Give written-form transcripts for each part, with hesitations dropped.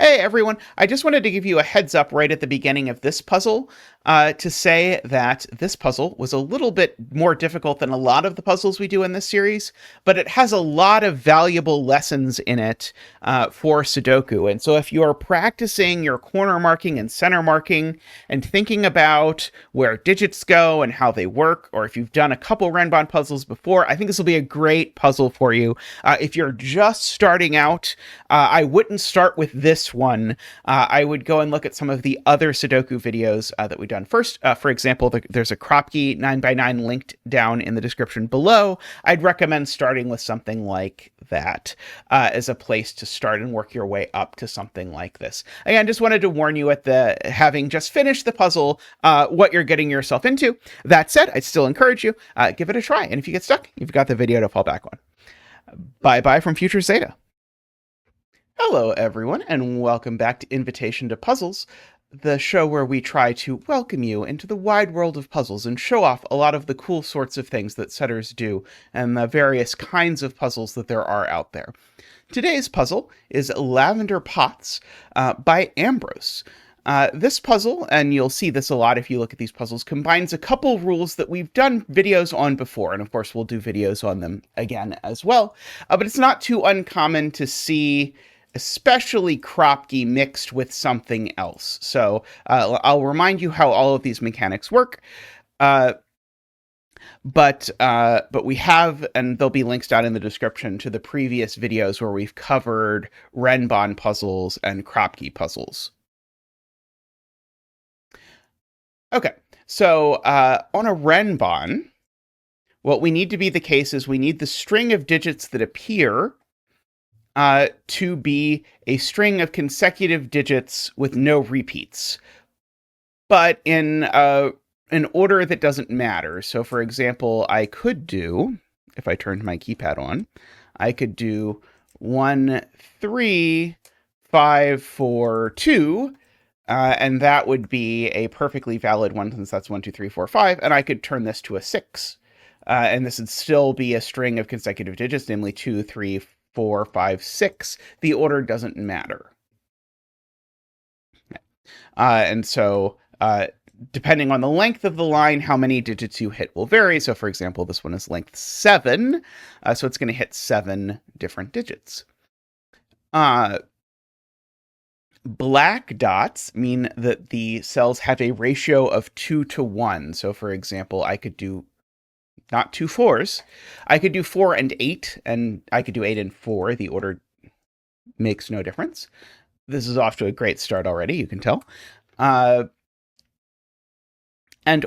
Hey everyone, I just wanted to give you a heads up right at the beginning of this puzzle to say that this puzzle was a little bit more difficult than a lot of the puzzles we do in this series, but it has a lot of valuable lessons in it for Sudoku. And so if you're practicing your corner marking and center marking and thinking about where digits go and how they work, or if you've done a couple Renban puzzles before, I think this will be a great puzzle for you. If you're just starting out, I wouldn't start with this one. I would go and look at some of the other Sudoku videos that we've done. First, for example, there's a Kropki 9x9 linked down in the description below. I'd recommend starting with something like that as a place to start and work your way up to something like this. Again, just wanted to warn you at the having just finished the puzzle, what you're getting yourself into. That said, I'd still encourage you, give it a try. And if you get stuck, you've got the video to fall back on. Bye-bye from Future Zeta. Hello, everyone, and welcome back to Invitation to Puzzles, the show where we try to welcome you into the wide world of puzzles and show off a lot of the cool sorts of things that setters do and the various kinds of puzzles that there are out there. Today's puzzle is Lavender Pots by Ambrose. This puzzle, and you'll see this a lot if you look at these puzzles, combines a couple rules that we've done videos on before, and of course we'll do videos on them again as well, but it's not too uncommon to see especially Kropki mixed with something else. So I'll remind you how all of these mechanics work. But we have, and there'll be links down in the description to the previous videos where we've covered Renban puzzles and Kropki puzzles. Okay, so on a Renban, what we need to be the case is we need the string of digits that appear to be a string of consecutive digits with no repeats, but in an order that doesn't matter. So, for example, I could do, if I turned my keypad on, I could do 1, 3, 5, 4, 2, and that would be a perfectly valid one since that's 1, 2, 3, 4, 5, and I could turn this to a 6. And this would still be a string of consecutive digits, namely 2, 3, 4, 5, 6. The order doesn't matter. And so, depending on the length of the line, how many digits you hit will vary. So, for example, this one is length 7. So it's going to hit 7 different digits. Black dots mean that the cells have a ratio of 2 to 1. So, for example, I could do not 2 4s. I could do 4 and 8, and I could do 8 and 4. The order makes no difference. This is off to a great start already, you can tell. And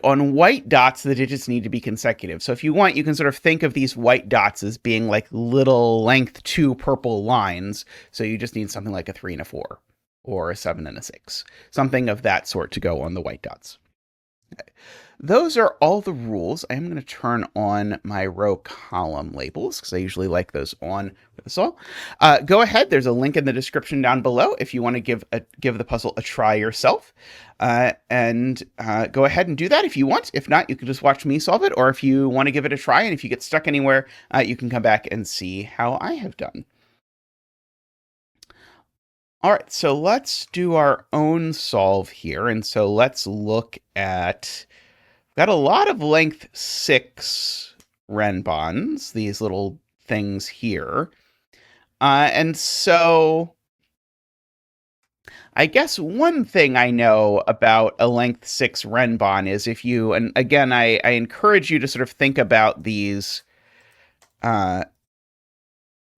on white dots, the digits need to be consecutive. So if you want, you can sort of think of these white dots as being like little length 2 purple lines. So you just need something like a 3 and a 4, or a 7 and a 6. Something of that sort to go on the white dots. Okay. Those are all the rules. I am going to turn on my row column labels because I usually like those on with this all. Go ahead. There's a link in the description down below if you want to give the puzzle a try yourself. And go ahead and do that if you want. If not, you can just watch me solve it. Or if you want to give it a try and if you get stuck anywhere, you can come back and see how I have done. All right, so let's do our own solve here. And so let's look at, got a lot of length 6 Renbans, these little things here. And so I guess one thing I know about a length 6 Renban is if you, and again, I encourage you to sort of think about these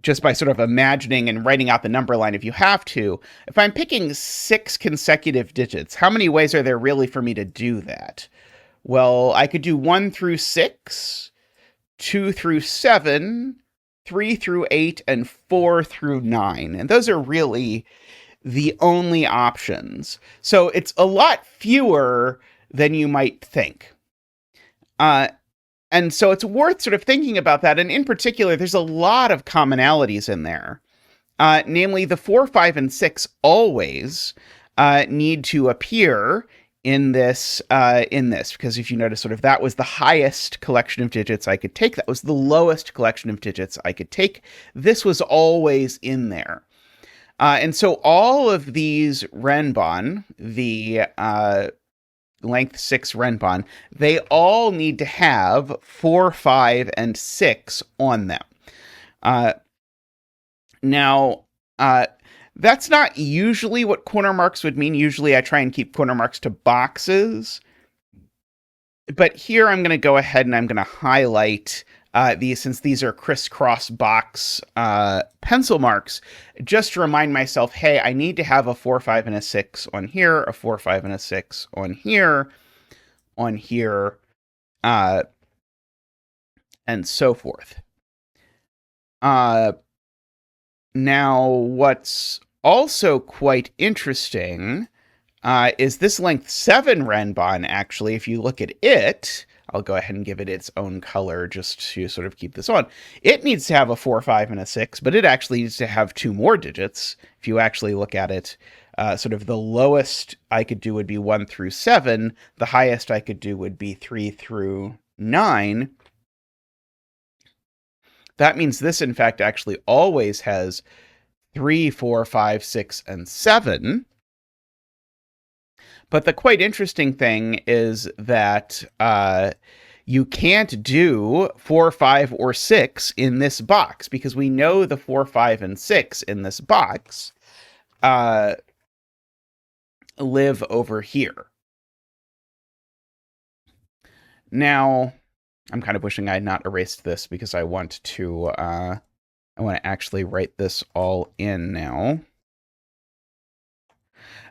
just by sort of imagining and writing out the number line if you have to. If I'm picking 6 consecutive digits, how many ways are there really for me to do that? Well, I could do 1 through 6, 2 through 7, 3 through 8, and 4 through 9. And those are really the only options. So it's a lot fewer than you might think. And so it's worth sort of thinking about that. And in particular, there's a lot of commonalities in there. Namely, the 4, 5, and 6 always need to appear in this, because if you notice, sort of that was the highest collection of digits I could take. That was the lowest collection of digits I could take. This was always in there. And so all of these Renban, the length 6 Renban, they all need to have 4, 5, and 6 on them. Now, that's not usually what corner marks would mean. Usually I try and keep corner marks to boxes. But here I'm going to go ahead and I'm going to highlight these, since these are crisscross box pencil marks, just to remind myself, hey, I need to have a 4, 5, and a 6 on here, a 4, 5, and a 6 on here, and so forth. Now, what's also quite interesting is this length 7 Renban, actually. If you look at it, I'll go ahead and give it its own color just to sort of keep this on. It needs to have a 4, 5, and a 6, but it actually needs to have 2 more digits. If you actually look at it, sort of the lowest I could do would be 1 through 7. The highest I could do would be 3 through 9. That means this, in fact, actually always has 3, 4, 5, 6, and 7. But the quite interesting thing is that you can't do 4, 5, or 6 in this box, because we know the 4, 5, and 6 in this box live over here. Now, I'm kind of wishing I had not erased this, because I want to actually write this all in now.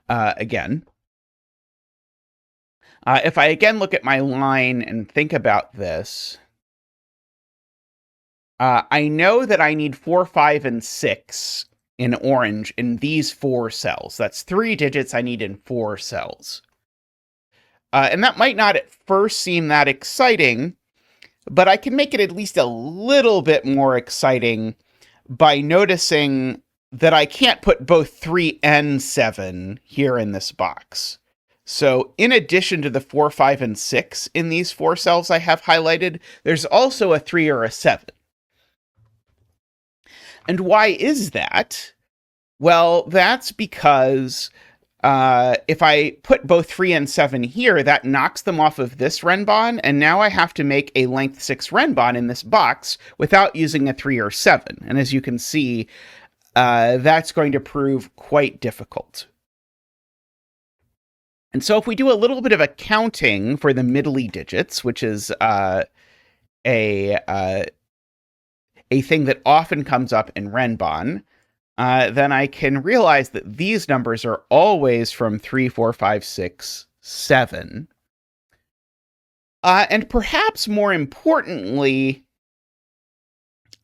Again. If I again look at my line and think about this, I know that I need 4, 5, and 6 in orange in these 4 cells. That's 3 digits I need in 4 cells. And that might not at first seem that exciting, but I can make it at least a little bit more exciting by noticing that I can't put both 3 and 7 here in this box. So in addition to the 4, 5, and 6 in these 4 cells I have highlighted, there's also a 3 or a 7. And why is that? Well, that's because if I put both 3 and 7 here, that knocks them off of this Renban, and now I have to make a length 6 Renban in this box without using a 3 or 7. And as you can see, that's going to prove quite difficult. And so if we do a little bit of accounting for the middly digits, which is a thing that often comes up in Renban, then I can realize that these numbers are always from 3, 4, 5, 6, 7. And perhaps more importantly,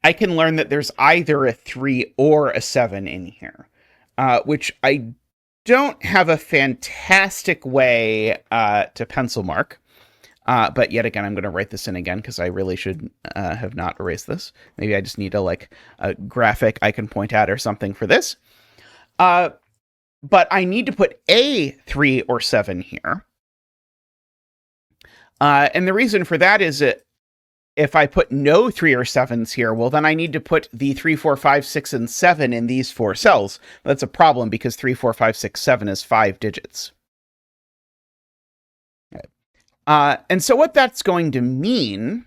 I can learn that there's either a 3 or a 7 in here, which I don't have a fantastic way to pencil mark. But yet again, I'm going to write this in again, because I really should have not erased this. Maybe I just need a graphic I can point at or something for this. But I need to put a 3 or 7 here. And the reason for that is that if I put no 3 or 7s here, well, then I need to put the 3, 4, 5, 6, and 7 in these 4 cells. That's a problem, because 3, 4, 5, 6, 7 is 5 digits. And so what that's going to mean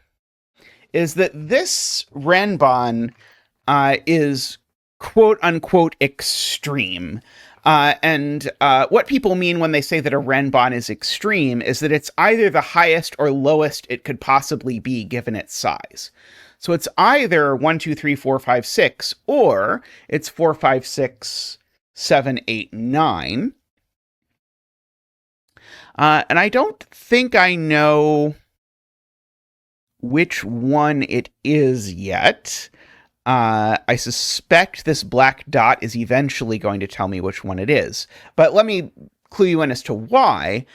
is that this Renban is quote-unquote extreme. And what people mean when they say that a Renban is extreme is that it's either the highest or lowest it could possibly be given its size. So it's either 1, 2, 3, 4, 5, 6, or it's 4, 5, 6, 7, 8, 9. And I don't think I know which one it is yet. I suspect this black dot is eventually going to tell me which one it is. But let me clue you in as to why.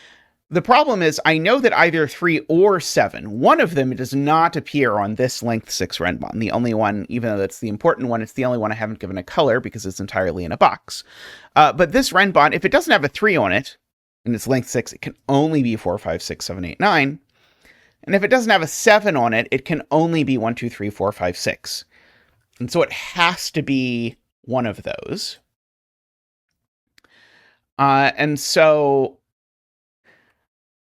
The problem is I know that either 3 or 7, one of them does not appear on this length 6 Renban. The only one, even though that's the important one, it's the only one I haven't given a color because it's entirely in a box. But this Renban, if it doesn't have a 3 on it, and it's length 6, it can only be 4, 5, 6, 7, 8, 9. And if it doesn't have a 7 on it, it can only be 1, 2, 3, 4, 5, 6. And so it has to be one of those. And so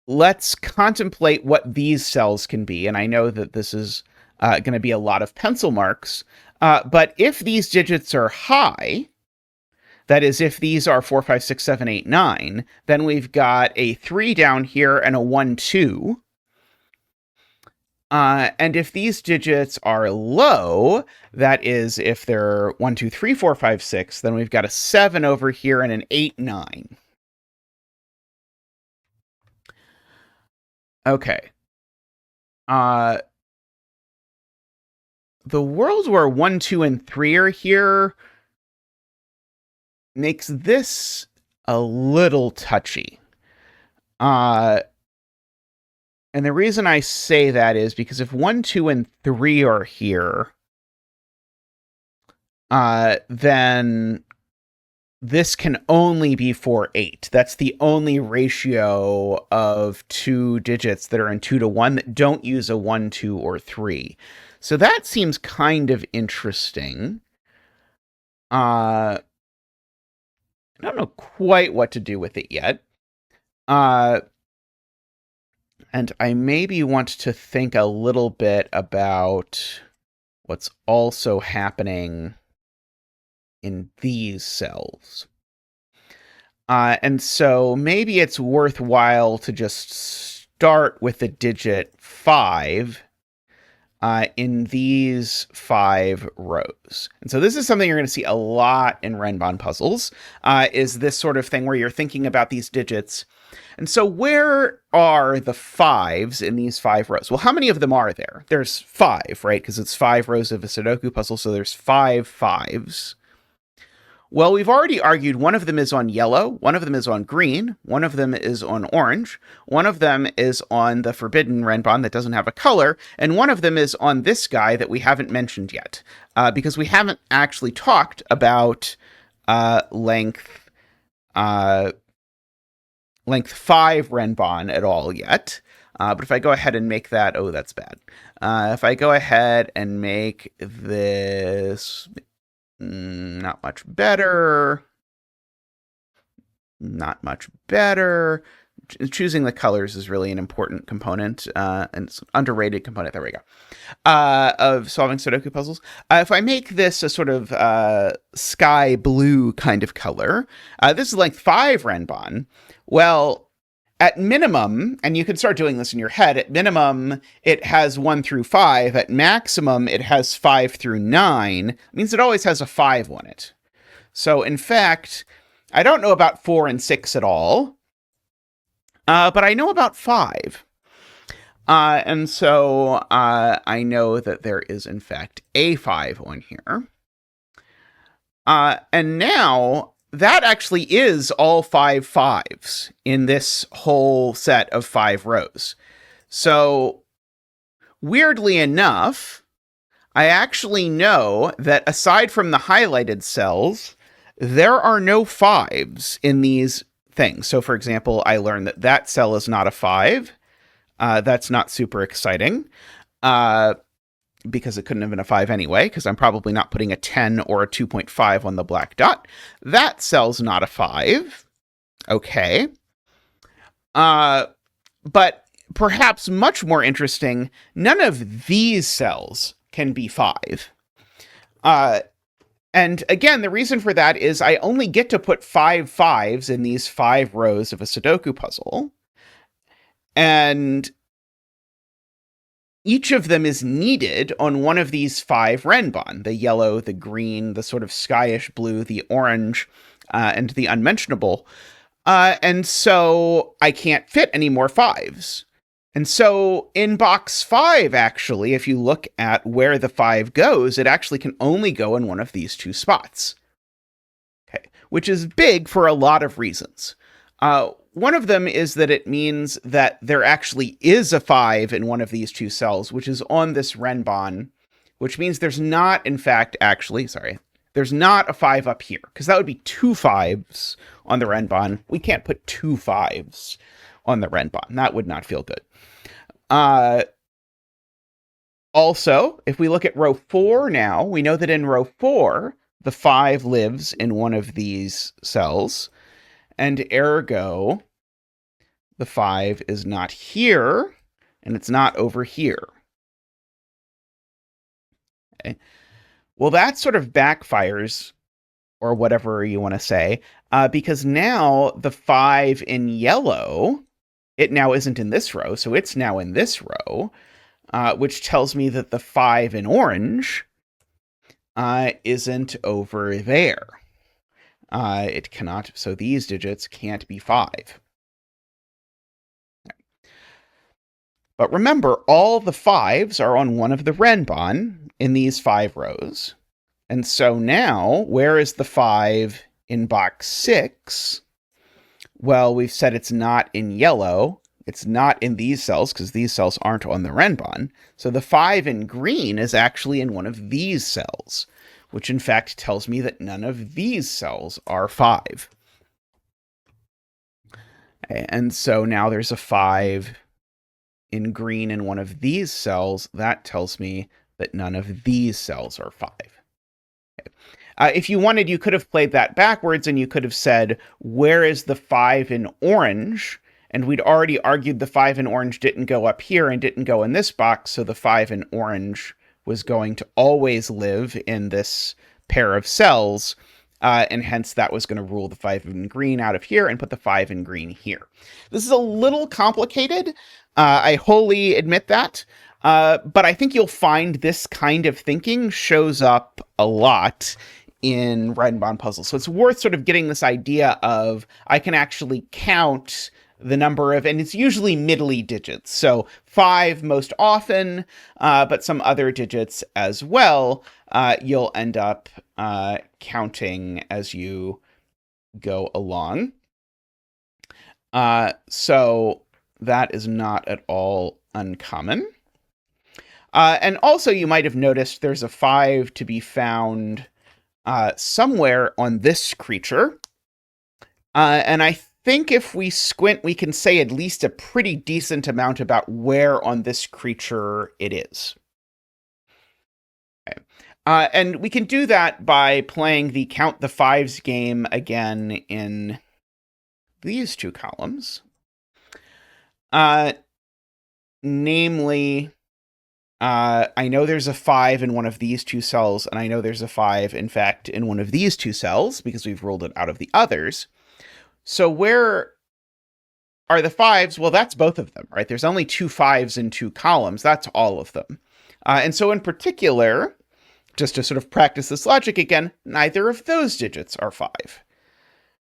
let's contemplate what these cells can be. And I know that this is going to be a lot of pencil marks. But if these digits are high, that is, if these are 4, 5, 6, 7, 8, 9, then we've got a 3 down here and a 1, 2. And if these digits are low, that is, if they're 1, 2, 3, 4, 5, 6, then we've got a 7 over here and an 8, 9. Okay. The world where 1, 2, and 3 are here makes this a little touchy. And the reason I say that is because if 1, 2, and 3 are here, then this can only be 4, 8. That's the only ratio of two digits that are in 2 to 1 that don't use a 1, 2, or 3. So that seems kind of interesting. I don't know quite what to do with it yet. And I maybe want to think a little bit about what's also happening in these cells. And so maybe it's worthwhile to just start with the digit 5 in these 5 rows. And so this is something you're going to see a lot in Renban puzzles, is this sort of thing where you're thinking about these digits. And so where are the 5s in these 5 rows? Well, how many of them are there? There's 5, right? Because it's 5 rows of a Sudoku puzzle, so there's 5 5s. Well, we've already argued one of them is on yellow, one of them is on green, one of them is on orange, one of them is on the forbidden Renban that doesn't have a color, and one of them is on this guy that we haven't mentioned yet, because we haven't actually talked about length 5 Renban at all yet. But if I go ahead and make that, oh, that's bad. If I go ahead and make this not much better. Not much better. Choosing the colors is really an important component, and it's an underrated component. There we go. Of solving Sudoku puzzles. If I make this a sort of sky blue kind of color, this is length 5 Renban. Well, at minimum, and you can start doing this in your head, at minimum, it has 1 through 5. At maximum, it has 5 through 9. It means it always has a 5 on it. So, in fact, I don't know about 4 and 6 at all, but I know about 5. And so I know that there is, in fact, a 5 on here. And now that actually is all 5 5s in this whole set of 5 rows. So, weirdly enough, I actually know that aside from the highlighted cells, there are no 5s in these things. So, for example, I learned that that cell is not a 5. That's not super exciting. Because it couldn't have been a 5 anyway, because I'm probably not putting a 10 or a 2.5 on the black dot. That cell's not a 5. Okay. But perhaps much more interesting, none of these cells can be 5. And again, the reason for that is I only get to put 5 5s in these 5 rows of a Sudoku puzzle. And each of them is needed on one of these 5 Renban, the yellow, the green, the sort of skyish blue, the orange, and the unmentionable. And so I can't fit any more 5s. And so in box 5, actually, if you look at where the 5 goes, it actually can only go in one of these 2 spots. Okay, which is big for a lot of reasons. One of them is that it means that there actually is a 5 in one of these 2 cells, which is on this Renban, which means there's not, in fact, there's not a 5 up here, because that would be 2 5s on the Renban. We can't put 2 5s on the Renban. That would not feel good. Also, if we look at row 4 now, we know that in row 4, the 5 lives in one of these cells. And ergo, the 5 is not here, and it's not over here. Okay. Well, that sort of backfires, or whatever you want to say, because now the 5 in yellow, it now isn't in this row, so it's now in this row, which tells me that the 5 in orange isn't over there. It cannot, so these digits can't be 5. But remember, all the 5s are on one of the Renban in these 5 rows. And so now, where is the 5 in box 6? Well, we've said it's not in yellow. It's not in these cells, because these cells aren't on the Renban. So the 5 in green is actually in one of these cells, which in fact tells me that none of these cells are 5. Okay, and so now there's a 5 in green in one of these cells. That tells me that none of these cells are 5. Okay. If you wanted, you could have played that backwards, and you could have said, where is the 5 in orange? And we'd already argued the 5 in orange didn't go up here and didn't go in this box, so the 5 in orange was going to always live in this pair of cells, and hence that was going to rule the 5 in green out of here and put the 5 in green here. This is a little complicated. I wholly admit that. But I think you'll find this kind of thinking shows up a lot in Renban puzzles. So it's worth sort of getting this idea of, I can actually count the number of, and it's usually middly digits. So 5 most often, but some other digits as well, you'll end up counting as you go along. So that is not at all uncommon. And also, you might have noticed there's a 5 to be found somewhere on this creature. And I think if we squint, we can say at least a pretty decent amount about where on this creature it is. Okay. And we can do that by playing the Count the 5s game again in these 2 columns. Namely, I know there's a 5 in one of these 2 cells, and I know there's a 5, in fact, in one of these 2 cells, because we've ruled it out of the others. So where are the 5s? Well, that's both of them, right? There's only 2 5s in 2 columns. That's all of them. And so in particular, just to sort of practice this logic again, neither of those digits are 5.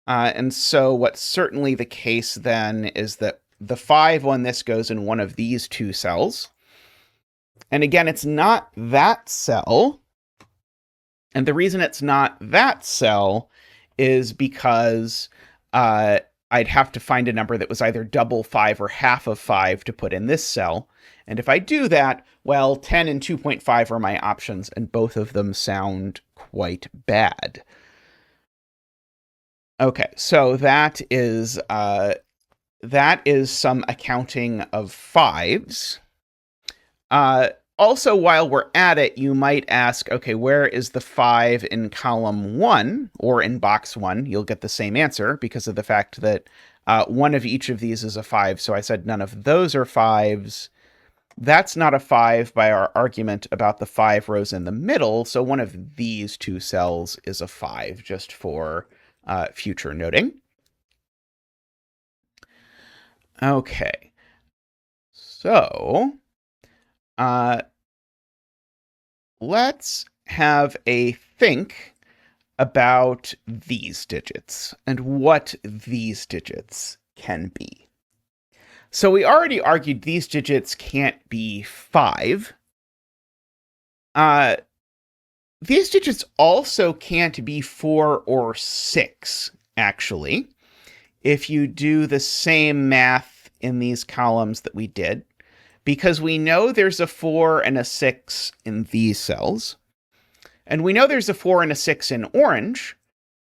And so what's certainly the case then is that the 5 on this goes in one of these 2 cells. And again, it's not that cell. And the reason it's not that cell is because I'd have to find a number that was either double 5 or half of 5 to put in this cell. And if I do that, well, 10 and 2.5 are my options, and both of them sound quite bad. Okay, so that is some accounting of 5s. Also, while we're at it, you might ask, okay, where is the 5 in column 1 or in box 1? You'll get the same answer because of the fact that one of each of these is a 5. So I said none of those are 5s. That's not a 5 by our argument about the 5 rows in the middle. So one of these 2 cells is a 5, just for future noting. Okay. So let's have a think about these digits and what these digits can be. So we already argued these digits can't be 5. These digits also can't be 4 or 6, actually, if you do the same math in these columns that we did, because we know there's a 4 and a 6 in these cells, and we know there's a 4 and a 6 in orange,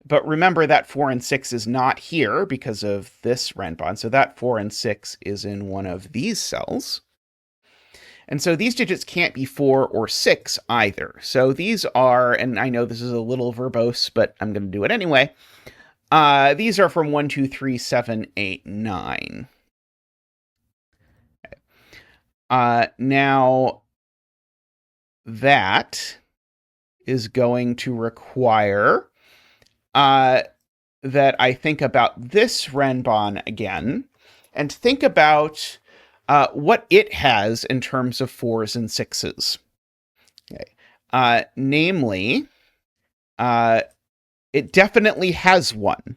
but remember that 4 and 6 is not here because of this Renban, so that 4 and 6 is in one of these cells. And so these digits can't be 4 or 6 either. So these are, and I know this is a little verbose, but I'm going to do it anyway. These are from 1, 2, 3, 7, 8, 9. Now, that is going to require that I think about this Renban again, and think about what it has in terms of 4s and 6s. Okay. Namely, it definitely has one.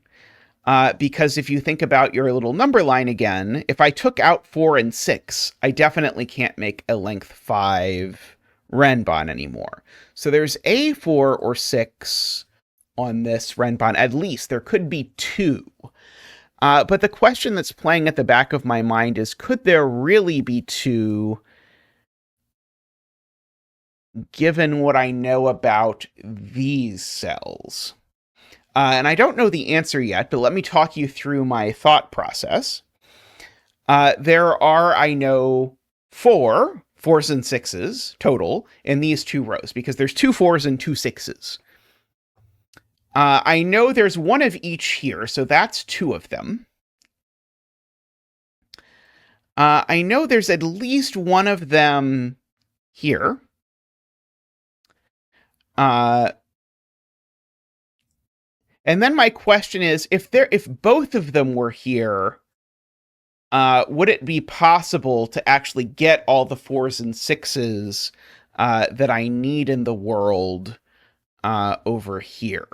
Because if you think about your little number line again, if I took out 4 and 6, I definitely can't make a length 5 Renban anymore. So there's a 4 or 6 on this Renban, at least. There could be 2. But the question that's playing at the back of my mind is, could there really be 2, given what I know about these cells? And I don't know the answer yet, but let me talk you through my thought process. There are, I know, 4s and 6s total in these 2 rows, because there's 2 4s and 2 6s. I know there's 1 of each here, so that's 2 of them. I know there's at least 1 of them here. And then my question is, if both of them were here, would it be possible to actually get all the 4s and 6s that I need in the world over here?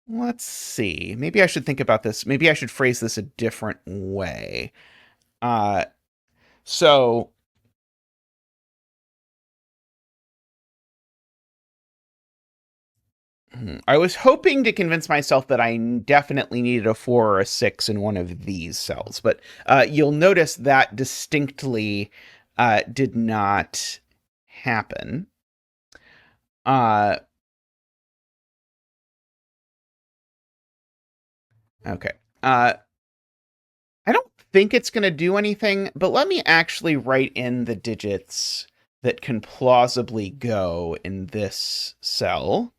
Let's see. Maybe I should think about this. Maybe I should phrase this a different way. So I was hoping to convince myself that I definitely needed a 4 or a 6 in one of these cells, but you'll notice that distinctly did not happen. Okay. I don't think it's going to do anything, but let me actually write in the digits that can plausibly go in this cell.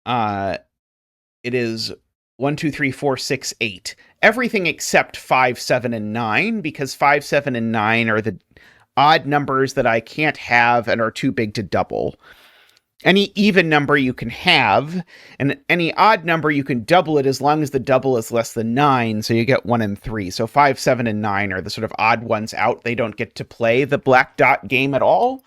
It is 1, 2, 3, 4, 6, 8. Everything except 5, 7, and 9, because 5, 7, and 9 are the odd numbers that I can't have and are too big to double. Any even number you can have, and any odd number you can double it as long as the double is less than 9, so you get 1 and 3. So 5, 7, and 9 are the sort of odd ones out. They don't get to play the black dot game at all.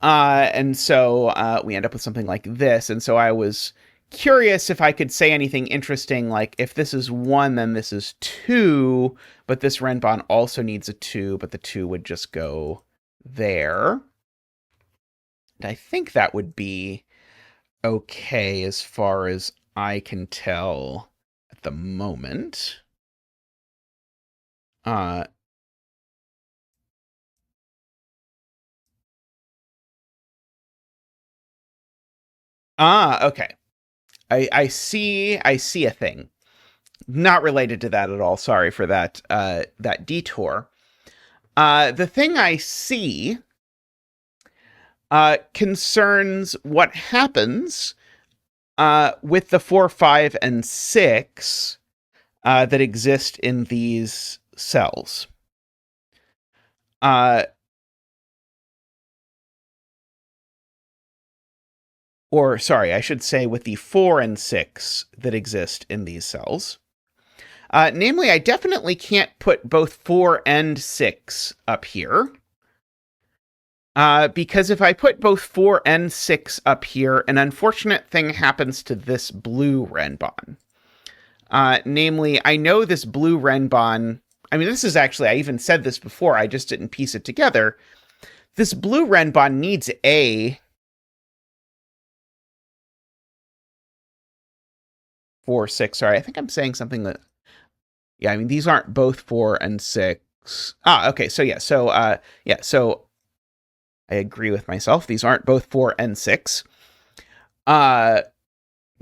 And so we end up with something like this. And so I was curious if I could say anything interesting, like if this is 1, then this is 2, but this Renban also needs a 2, but the 2 would just go there. And I think that would be okay as far as I can tell at the moment. Okay. I see a thing. Not related to that at all. Sorry for that that detour. The thing I see concerns what happens with the 4, 5, and 6 that exist in these cells. Or, sorry, I should say with the 4 and 6 that exist in these cells. Namely, I definitely can't put both 4 and 6 up here. Because if I put both 4 and 6 up here, an unfortunate thing happens to this blue Renban. Namely, I know this blue Renban... I mean, this is actually... I even said this before, I just didn't piece it together. This blue Renban needs a 4, 6. Sorry, I think I'm saying something that... Yeah, I mean, these aren't both 4 and 6. Okay, so yeah, so I agree with myself. These aren't both 4 and 6.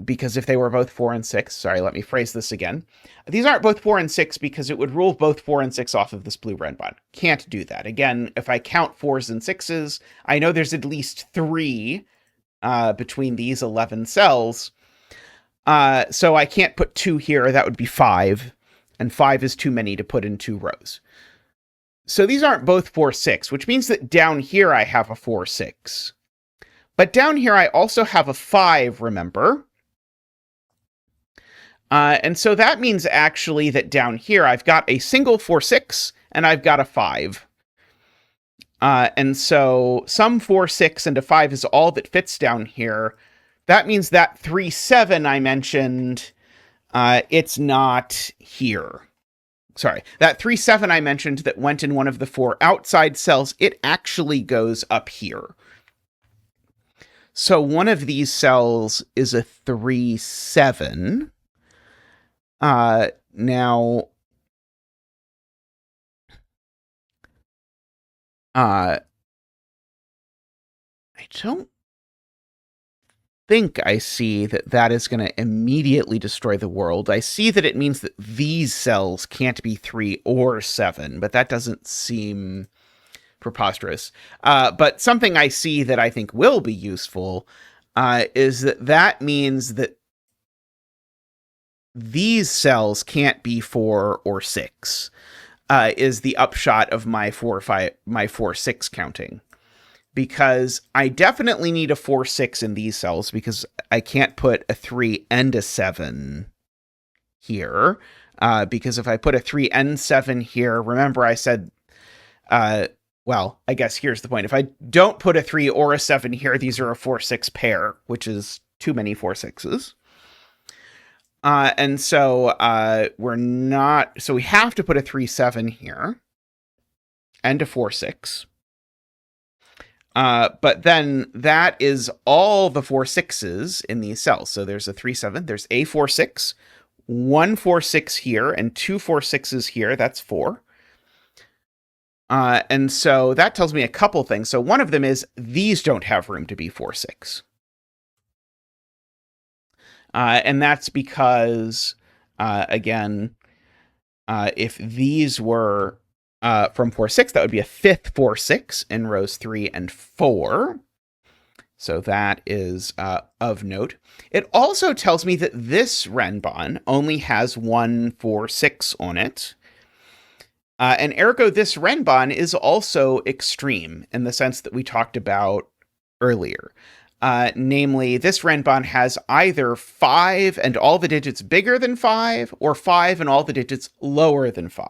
Because if they were both 4 and 6, sorry, let me phrase this again. These aren't both 4 and 6 because it would rule both 4 and 6 off of this blue Renban. Can't do that. Again, if I count 4s and 6s, I know there's at least 3 between these 11 cells. So I can't put 2 here. That would be 5. And 5 is too many to put in 2 rows. So these aren't both 4, 6, which means that down here I have a 4, 6. But down here I also have a 5, remember? And so that means actually that down here I've got a single 4, 6, and I've got a 5. And so some 4, 6, and a 5 is all that fits down here. That means that 3, 7 I mentioned, it's not here. Sorry, that 3, 7 I mentioned that went in one of the 4 outside cells, it actually goes up here. So one of these cells is a 3, 7. Now, I don't think I see that that is going to immediately destroy the world. I see that it means that these cells can't be 3 or 7, but that doesn't seem preposterous. But something I see that I think will be useful is that means that these cells can't be 4 or 6, is the upshot of my 4, 6 counting. Because I definitely need a 4, 6 in these cells, because I can't put a 3 and a 7 here. Because if I put a 3 and 7 here, remember I said, well, I guess here's the point. If I don't put a 3 or a 7 here, these are a 4, 6 pair, which is too many 4, 6s. And so so we have to put a 3, 7 here and a 4, 6. But then that is all the 4, 6s in these cells. So there's a 3, 7, there's a 4, 6, 1 4, 6 here, and 2 4, 6s here. That's 4. And so that tells me a couple things. So one of them is these don't have room to be 4, 6. And that's because, again, if these were from 4, 6, that would be a 5th 4, 6 in rows 3 and 4. So that is of note. It also tells me that this Renban only has 1 4, 6 on it. And ergo, this Renban is also extreme in the sense that we talked about earlier. Namely, this Renban has either 5 and all the digits bigger than 5, or 5 and all the digits lower than 5.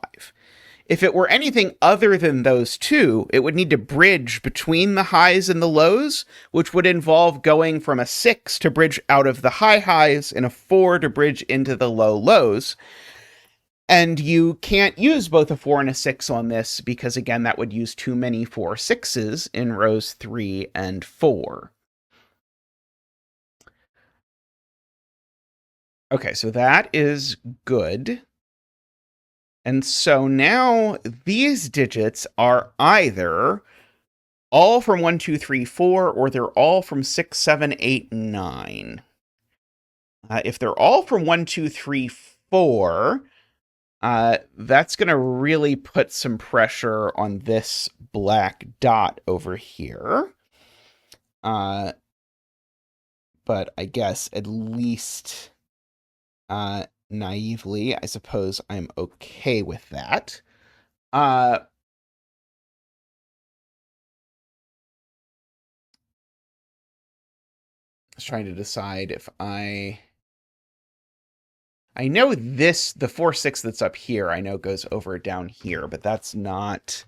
If it were anything other than those two, it would need to bridge between the highs and the lows, which would involve going from a 6 to bridge out of the high highs and a 4 to bridge into the low lows. And you can't use both a 4 and a 6 on this because, again, that would use too many 4, 6s in rows 3 and 4. Okay, so that is good. And so now these digits are either all from 1, 2, 3, 4, or they're all from 6, 7, 8, 9. If they're all from 1, 2, 3, 4, that's going to really put some pressure on this black dot over here. But I guess at least naively, I suppose I'm okay with that. I was trying to decide if I know the 4, 6 that's up here, I know goes over down here, but that's not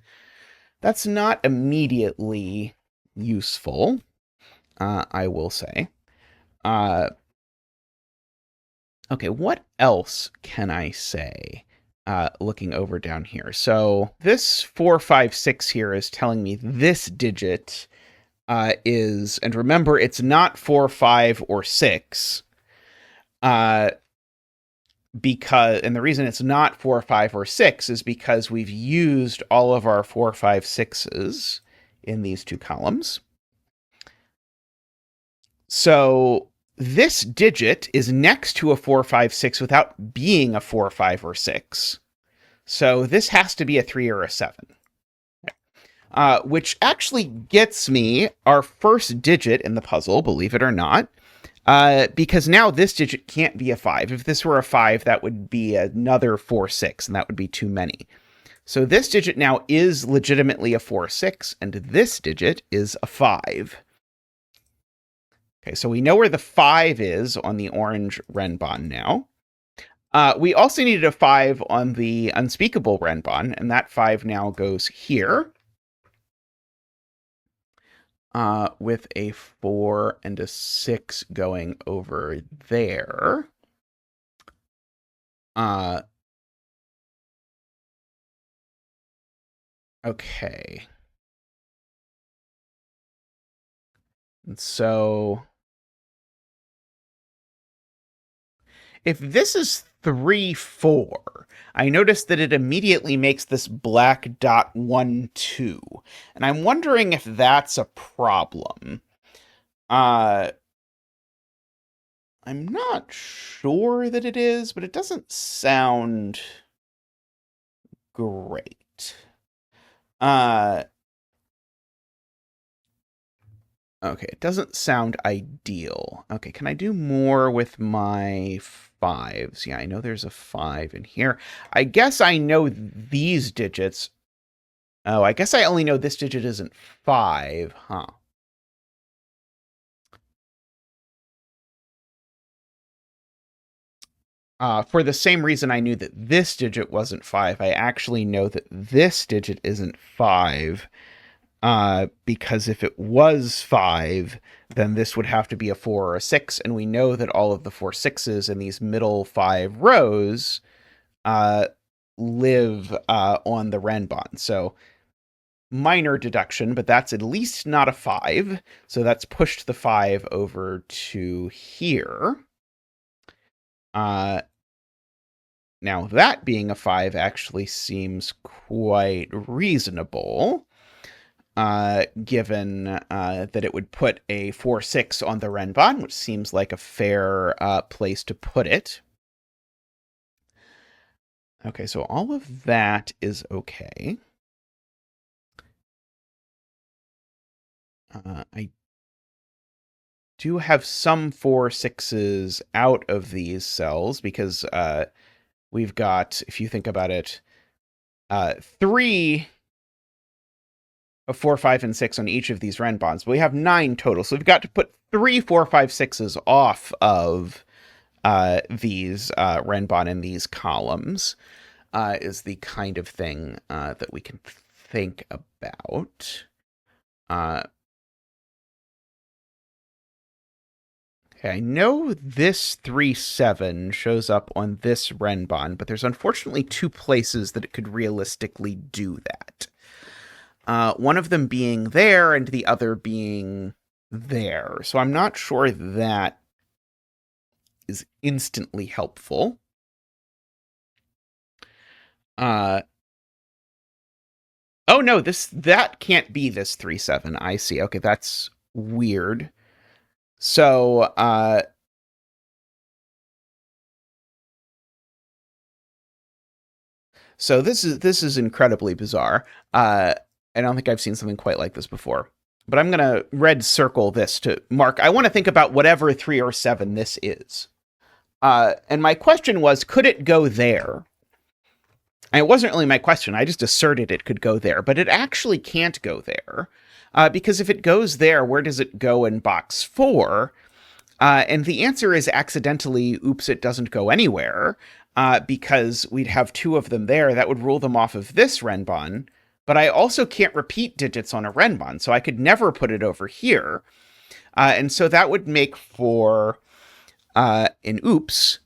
immediately useful, I will say. Okay, what else can I say looking over down here? So this 4, 5, 6 here is telling me this digit is, and remember, it's not 4, 5, or 6, because, and the reason it's not 4, 5, or 6 is because we've used all of our 4, 5, 6s in these two columns. So this digit is next to a 4, 5, 6 without being a 4, 5, or 6. So this has to be a 3 or a 7. which actually gets me our first digit in the puzzle, believe it or not. Because now this digit can't be a 5. If this were a 5, that would be another 4, 6, and that would be too many. So this digit now is legitimately a 4, 6, and this digit is a 5. Okay, so we know where the 5 is on the orange Renban now. We also needed a 5 on the unspeakable Renban, and that 5 now goes here. With a 4 and a 6 going over there. Okay. And so if this is 3, 4, I notice that it immediately makes this black dot 1, 2. And I'm wondering if that's a problem. I'm not sure that it is, but it doesn't sound great. Okay, it doesn't sound ideal. Okay, can I do more with my 5s? Yeah, I know there's a 5 in here. I guess I know these digits. Oh, I guess I only know this digit isn't 5, huh? For the same reason I knew that this digit wasn't 5, I actually know that this digit isn't 5. Because if it was 5, then this would have to be a 4 or a 6, and we know that all of the 4 6s in these middle 5 rows live on the Renban. So minor deduction, but that's at least not a 5. So that's pushed the 5 over to here. Now that being a 5 actually seems quite reasonable. Given that it would put a 4, 6 on the Renban, which seems like a fair place to put it. Okay, so all of that is okay. I do have some 4, 6s out of these cells because we've got, if you think about it, 3 of 4, 5, and 6 on each of these Renbans, but we have 9 total. So we've got to put 3, 4, 5, 6s off of these Renban in these columns is the kind of thing that we can think about. Okay, I know this 3, 7 shows up on this Renban, but there's unfortunately 2 places that it could realistically do that. One of them being there and the other being there. So I'm not sure that is instantly helpful. Oh no, that can't be this 3, 7. I see. Okay, that's weird. So so this is incredibly bizarre. I don't think I've seen something quite like this before. But I'm gonna red circle this to mark. I want to think about whatever 3 or 7 this is. And my question was, could it go there? And it wasn't really my question. I just asserted it could go there, but it actually can't go there. Because if it goes there, where does it go in box 4? And the answer is accidentally, oops, it doesn't go anywhere. Because we'd have 2 of them there. That would rule them off of this Renban. But I also can't repeat digits on a Renban, so I could never put it over here. And so that would make for an oops.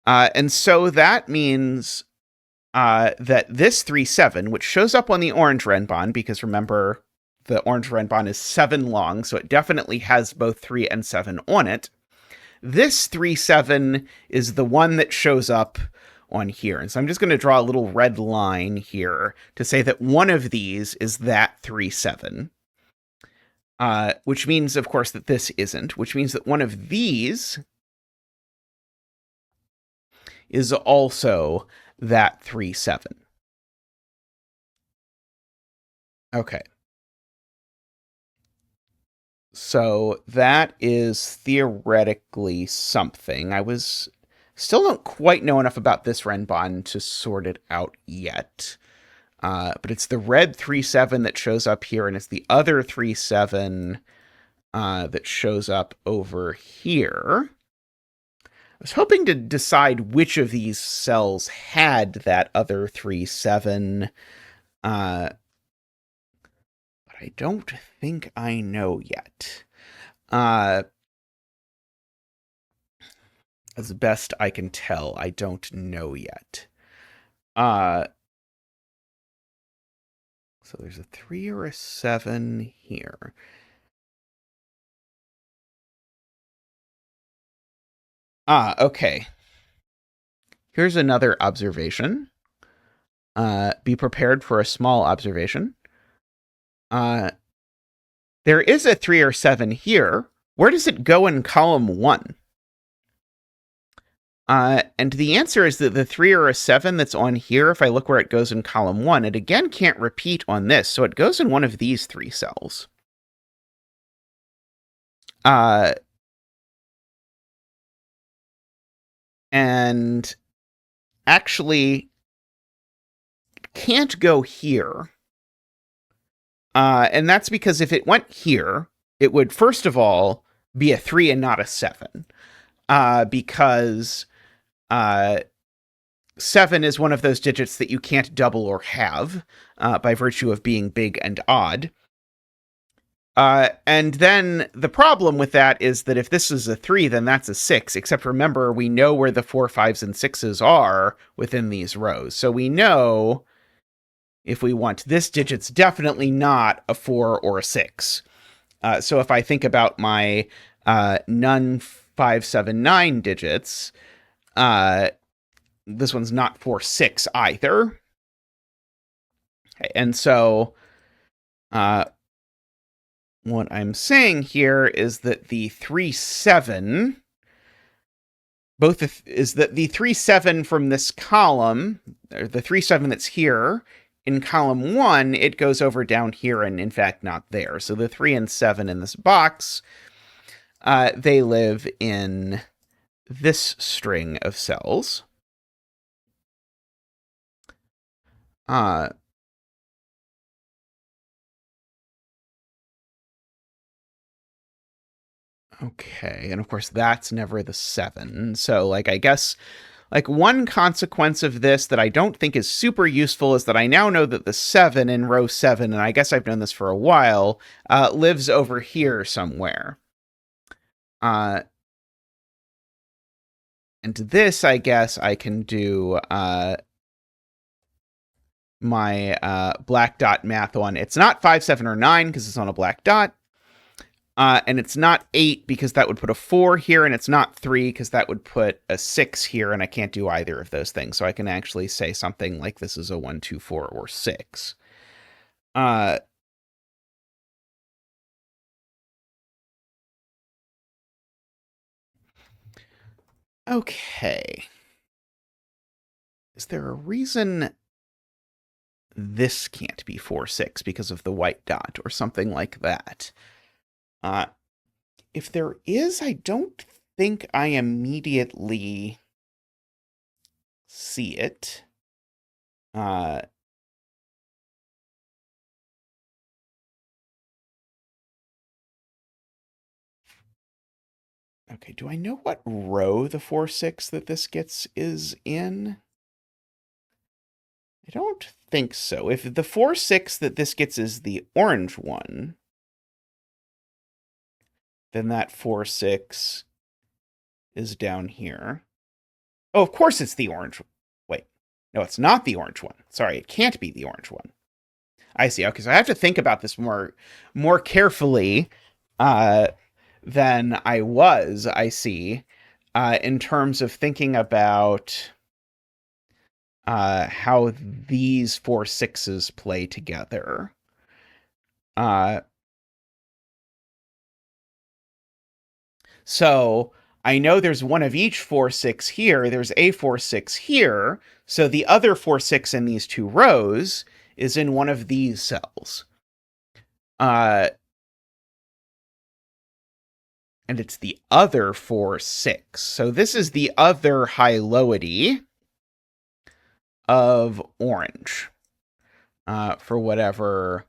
And so that means that this 3, 7, which shows up on the orange Renban, because remember, the orange Renban is 7 long, so it definitely has both 3 and 7 on it. This 3, 7 is the one that shows up on here. And so I'm just going to draw a little red line here to say that one of these is that 3, 7. Which means, of course, that this isn't, which means that one of these is also that 3, 7. Okay. So that is theoretically something. Still don't quite know enough about this Renban to sort it out yet. But it's the red 3/7 that shows up here, and it's the other 3/7 that shows up over here. I was hoping to decide which of these cells had that other 3/7, but I don't think I know yet. As best I can tell, I don't know yet. So there's a 3 or a 7 here. Okay. Here's another observation. Be prepared for a small observation. There is a 3 or 7 here. Where does it go in column 1? And the answer is that the 3 or a 7 that's on here, if I look where it goes in column 1, it again can't repeat on this, so it goes in one of these 3 cells. And actually can't go here. And that's because if it went here, it would, first of all, be a 3 and not a 7. Because 7 is one of those digits that you can't double or have by virtue of being big and odd. And then the problem with that is that if this is a 3, then that's a 6. Except remember, we know where the 4, 5s, and 6s are within these rows. So we know if we want this digit's definitely not a 4 or a 6. So if I think about my none 5, 7, 9 digits, this one's not 4, 6 either. Okay, and so what I'm saying here is that the 3, 7, is that the 3, 7 from this column, or the 3, 7 that's here, in column 1, it goes over down here and, in fact, not there. So the 3 and 7 in this box, they live in this string of cells. Okay, and of course that's never the 7. So, I guess, one consequence of this that I don't think is super useful is that I now know that the 7 in row 7, and I guess I've known this for a while, lives over here somewhere. And this, I guess, I can do my black dot math on. It's not 5, 7, or 9 because it's on a black dot. And it's not 8 because that would put a 4 here, and it's not 3 because that would put a 6 here, and I can't do either of those things. So I can actually say something like this is a 1, 2, 4, or 6. Okay. Is there a reason this can't be 4, 6 because of the white dot or something like that? If there is, I don't think I immediately see it. Okay, do I know what row the 4, 6 that this gets is in? I don't think so. If the 4, 6 that this gets is the orange one, then that 4, 6 is down here. Oh, of course it's the orange one. Wait, no, it's not the orange one. Sorry, it can't be the orange one. I see. Okay, so I have to think about this more carefully than I was, I see, in terms of thinking about how these 4, 6s play together. So I know there's one of each 4, 6 here. There's a 4, 6 here. So the other 4, 6 in these 2 rows is in one of these cells. and it's the other 4, 6. So this is the other high-lowity of orange, for whatever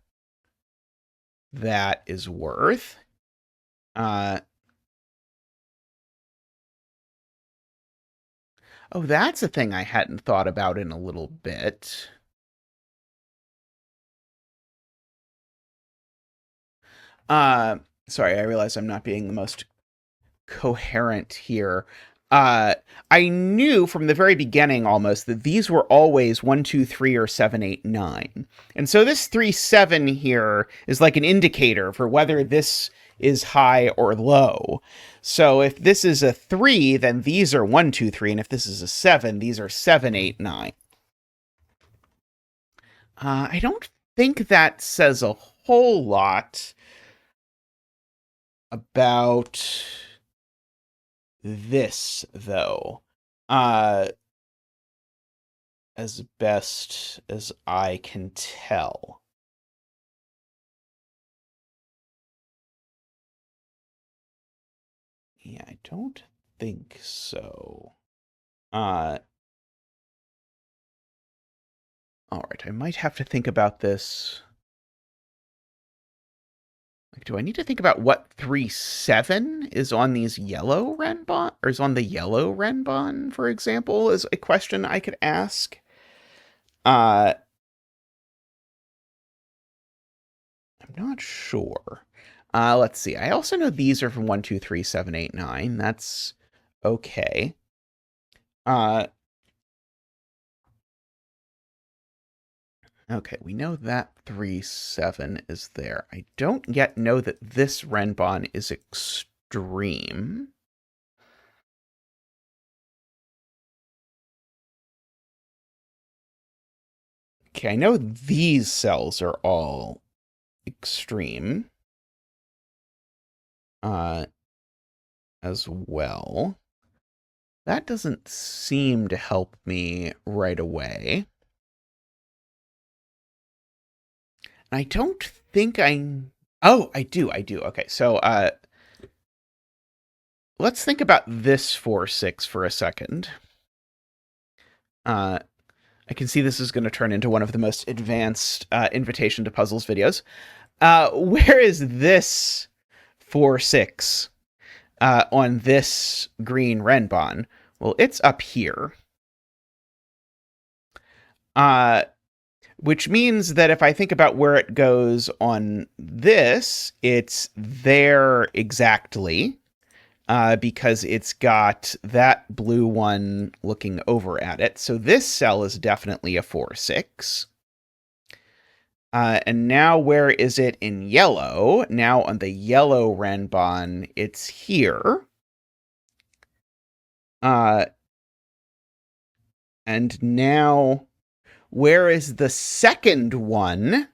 that is worth. Oh, that's a thing I hadn't thought about in a little bit. Sorry, I realize I'm not being the most coherent here. Uh, I knew from the very beginning almost that these were always 1, 2, 3, or 7, 8, 9. And so this 3, 7 here is like an indicator for whether this is high or low. So if this is a 3, then these are 1, 2, 3. And if this is a 7, these are 7, 8, 9. I don't think that says a whole lot about this, though. As best as I can tell. Yeah, I don't think so. All right, I might have to think about this. Like, do I need to think about what 3, 7 is on these yellow Renban, or is on the yellow Renban, for example, is a question I could ask. I'm not sure. Let's see. I also know these are from 1, 2, 3, 7, 8, 9. That's okay. Okay, we know that 3, 7 is there. I don't yet know that this Renban is extreme. Okay, I know these cells are all extreme. As well. That doesn't seem to help me right away. I don't think Oh, I do. Okay, so let's think about this 4, 6 for a second. I can see this is going to turn into one of the most advanced invitation to puzzles videos. Where is this 4, 6 on this green Renban? Well, it's up here. Which means that if I think about where it goes on this, it's there exactly, because it's got that blue one looking over at it. So this cell is definitely a 4, 6. And now where is it in yellow? Now on the yellow Renban, it's here. And now where is the second one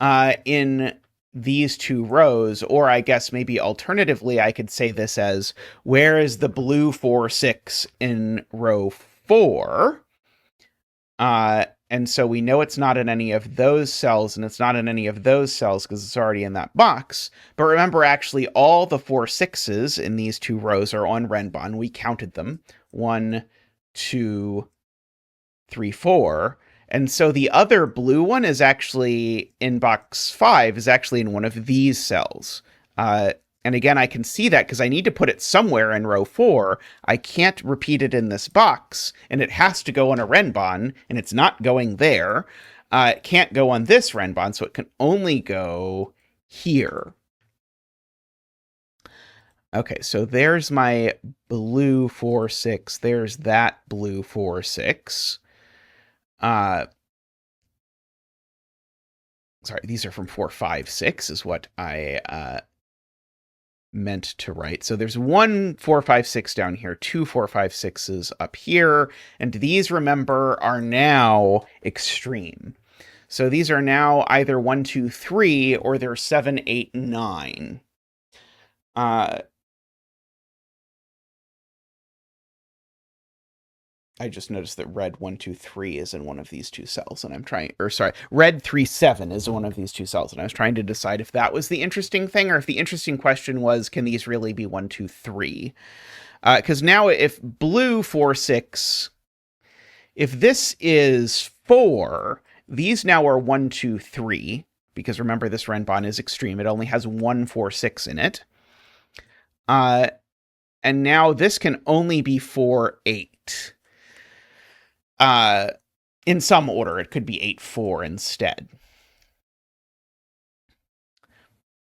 in these 2 rows? Or I guess maybe alternatively, I could say this as, where is the blue 4, 6 in row 4? And so we know it's not in any of those cells, and it's not in any of those cells because it's already in that box. But remember, actually, all the 4, 6s in these 2 rows are on Renban. We counted them. 1, 2, 3, 4. And so the other blue one is actually in box 5, is actually in one of these cells. And again, I can see that because I need to put it somewhere in row 4. I can't repeat it in this box, and it has to go on a Renban, and it's not going there. It can't go on this Renban, so it can only go here. Okay, so there's my blue 4, 6. There's that blue 4, 6. Sorry, these are from 4, 5, 6 is what I meant to write. So there's 1, 4, 5, 6 down here, 2, 4, 5, 6s up here, and these, remember, are now extreme. So these are now either 1, 2, 3, or they're 7, 8, 9. I just noticed that red 1, 2, 3 is in one of these two cells, and I'm trying, or sorry, red 3, 7 is in one of these two cells, and I was trying to decide if that was the interesting thing, or if the interesting question was, can these really be 1, 2, 3? Because now if blue 4, 6, if this is 4, these now are 1, 2, 3, because remember this Renban is extreme. It only has 1, 4, 6 in it. And now this can only be 4, 8. In some order, it could be 8, 4 instead.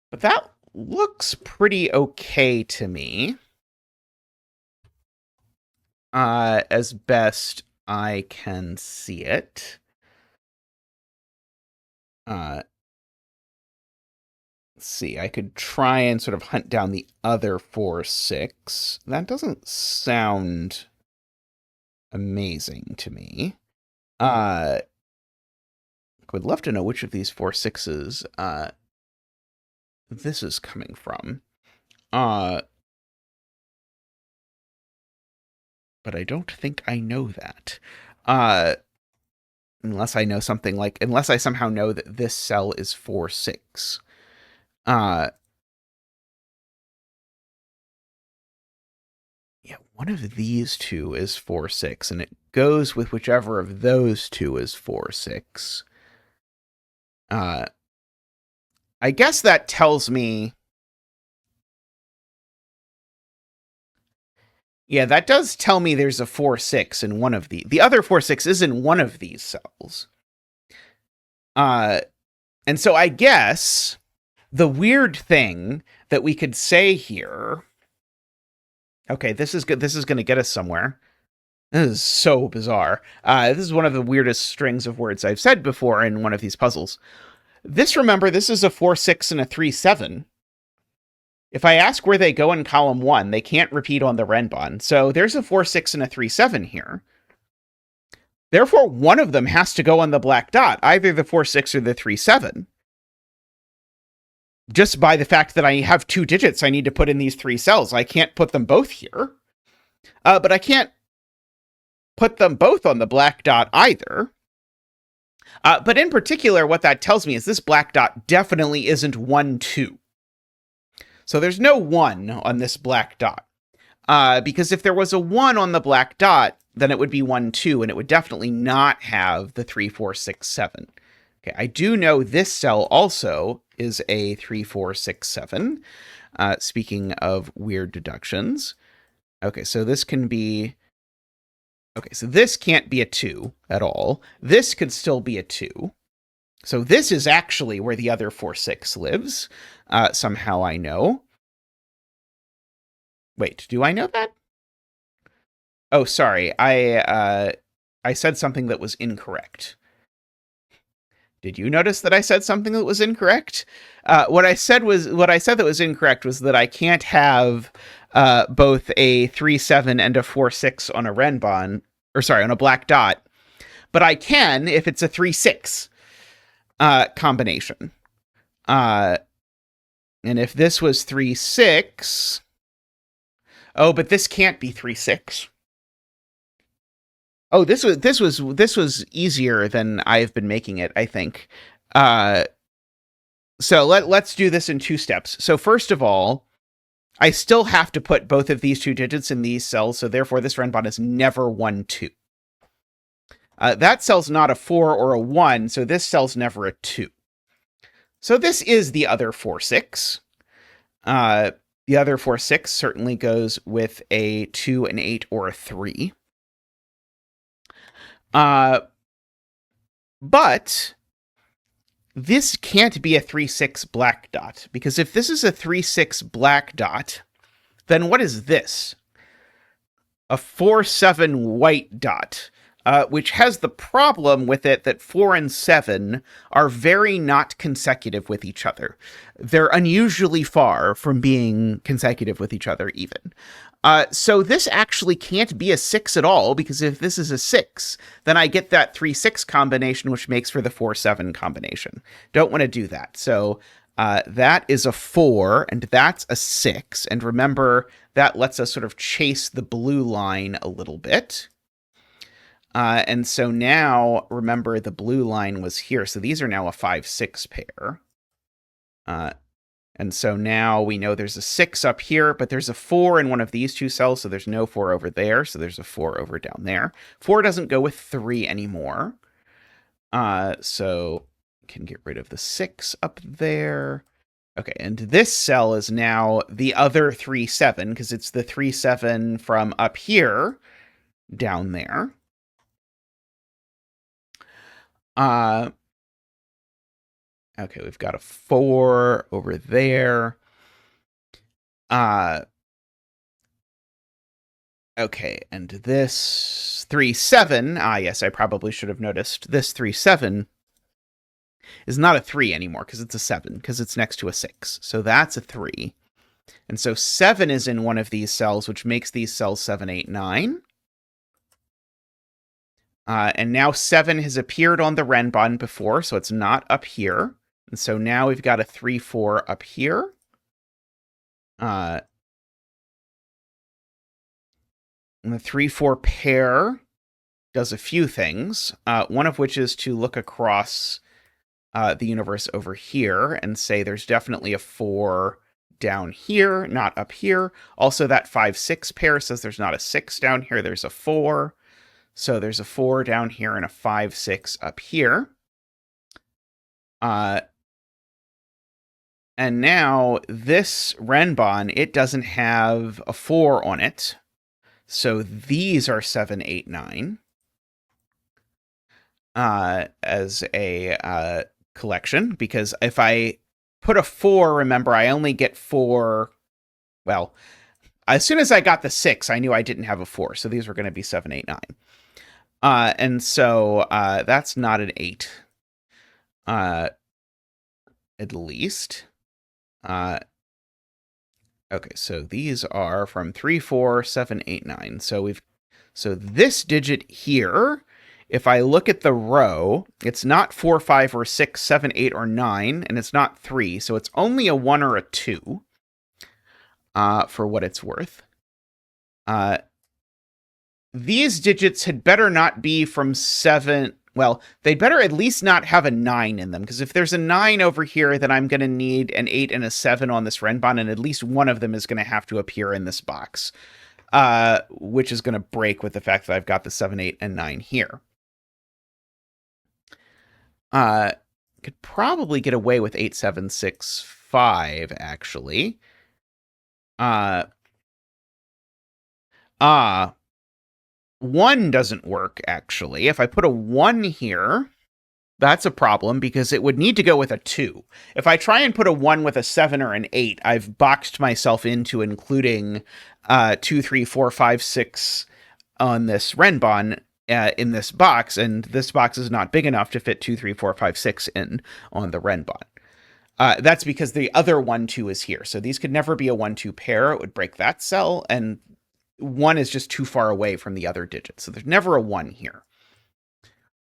But that looks pretty okay to me. As best I can see it. Let's see, I could try and sort of hunt down the other 4, 6. That doesn't sound amazing to me. I would love to know which of these 4, 6s this is coming from. But I don't think I know that. Unless I know something like, unless I somehow know that this cell is 4, 6. Yeah, one of these two is 4, 6, and it goes with whichever of those two is 4, 6. I guess that tells me... Yeah, that does tell me there's a 4, 6 in one of the other 4, 6 is in one of these cells. And so I guess the weird thing that we could say here... Okay, this is good. This is going to get us somewhere. This is so bizarre. This is one of the weirdest strings of words I've said before in one of these puzzles. Remember, this is a 4, 6 and a 3, 7. If I ask where they go in column 1, they can't repeat on the Renban. So there's a 4, 6 and a 3, 7 here. Therefore, one of them has to go on the black dot, either the 4, 6 or the 3, 7. Just by the fact that I have 2 digits I need to put in these 3 cells. I can't put them both here. But I can't put them both on the black dot either. But in particular, what that tells me is this black dot definitely isn't 1, 2. So there's no 1 on this black dot. Because if there was a 1 on the black dot, then it would be 1, 2, and it would definitely not have the 3, 4, 6, 7. Okay, I do know this cell also is a 3, 4, 6, 7. Speaking of weird deductions. Okay, so this can be... Okay, so this can't be a 2 at all. This could still be a 2. So this is actually where the other 4, 6 lives. Somehow I know. Wait, do I know that? Oh, sorry. I said something that was incorrect. Did you notice that I said something that was incorrect? What I said that was incorrect was that I can't have both a 3, 7 and a 4, 6 on a Renban, or sorry, on a black dot, but I can if it's a 3, 6 combination. And if this was 3, 6, oh, but this can't be 3, 6. Oh, this was easier than I've been making it, I think. So let's do this in 2 steps. So first of all, I still have to put both of these 2 digits in these cells, so therefore this Renban is never 1, 2. That cell's not a 4 or a 1, so this cell's never a 2. So this is the other 4, 6. The other 4, 6 certainly goes with a 2, an 8, or a 3. But this can't be a 3, 6 black dot, because if this is a 3, 6 black dot, then what is this? A 4, 7 white dot, which has the problem with it that 4 and 7 are very not consecutive with each other. They're unusually far from being consecutive with each other, even. So this actually can't be a 6 at all, because if this is a 6, then I get that 3, 6 combination, which makes for the 4, 7 combination. Don't want to do that. So that is a 4, and that's a 6. And remember, that lets us sort of chase the blue line a little bit. And so now, remember, the blue line was here. So these are now a 5-6 pair. And so now we know there's a 6 up here, but there's a 4 in one of these two cells, so there's no 4 over there, so there's a 4 over down there. 4 doesn't go with 3 anymore. So can get rid of the 6 up there. Okay, and this cell is now the other 3-7, because it's the 3-7 from up here down there. Okay, we've got a 4 over there. Okay, and this 3-7, yes, I probably should have noticed. This 3-7 is not a 3 anymore, because it's a 7, because it's next to a 6. So that's a 3. And so 7 is in one of these cells, which makes these cells 7, 8, 9. And now 7 has appeared on the Renban before, so it's not up here. And so now we've got a 3, 4 up here. And the 3, 4 pair does a few things, one of which is to look across the universe over here and say there's definitely a 4 down here, not up here. Also, that 5-6 pair says there's not a 6 down here, there's a 4. So there's a 4 down here and a 5-6 up here. And now this Renban, it doesn't have a 4 on it. So these are 7, 8, 9 as a collection, because if I put a 4, remember, I only get 4. Well, as soon as I got the 6, I knew I didn't have a 4. So these were going to be 7, 8, 9. And so that's not an 8. At least. Okay, so these are from 3, 4, 7, 8, 9. So this digit here, if I look at the row, it's not 4, 5, or 6, 7, 8, or 9, and it's not 3, so it's only a 1 or a 2, for what it's worth. These digits had better not be from 7... Well, they'd better at least not have a 9 in them, because if there's a 9 over here, then I'm going to need an 8 and a 7 on this Renban, and at least one of them is going to have to appear in this box, which is going to break with the fact that I've got the 7, 8, and 9 here. Could probably get away with 8, 7, 6, 5, actually. 1 doesn't work, actually. If I put a 1 here, that's a problem, because it would need to go with a 2. If I try and put a 1 with a 7 or an 8, I've boxed myself into including 2, 3, 4, 5, 6 on this Renban in this box, and this box is not big enough to fit 2, 3, 4, 5, 6 in on the Renban. That's because the other 1, 2 is here. So these could never be a 1, 2 pair. It would break that cell, and 1 is just too far away from the other digits. So there's never a 1 here.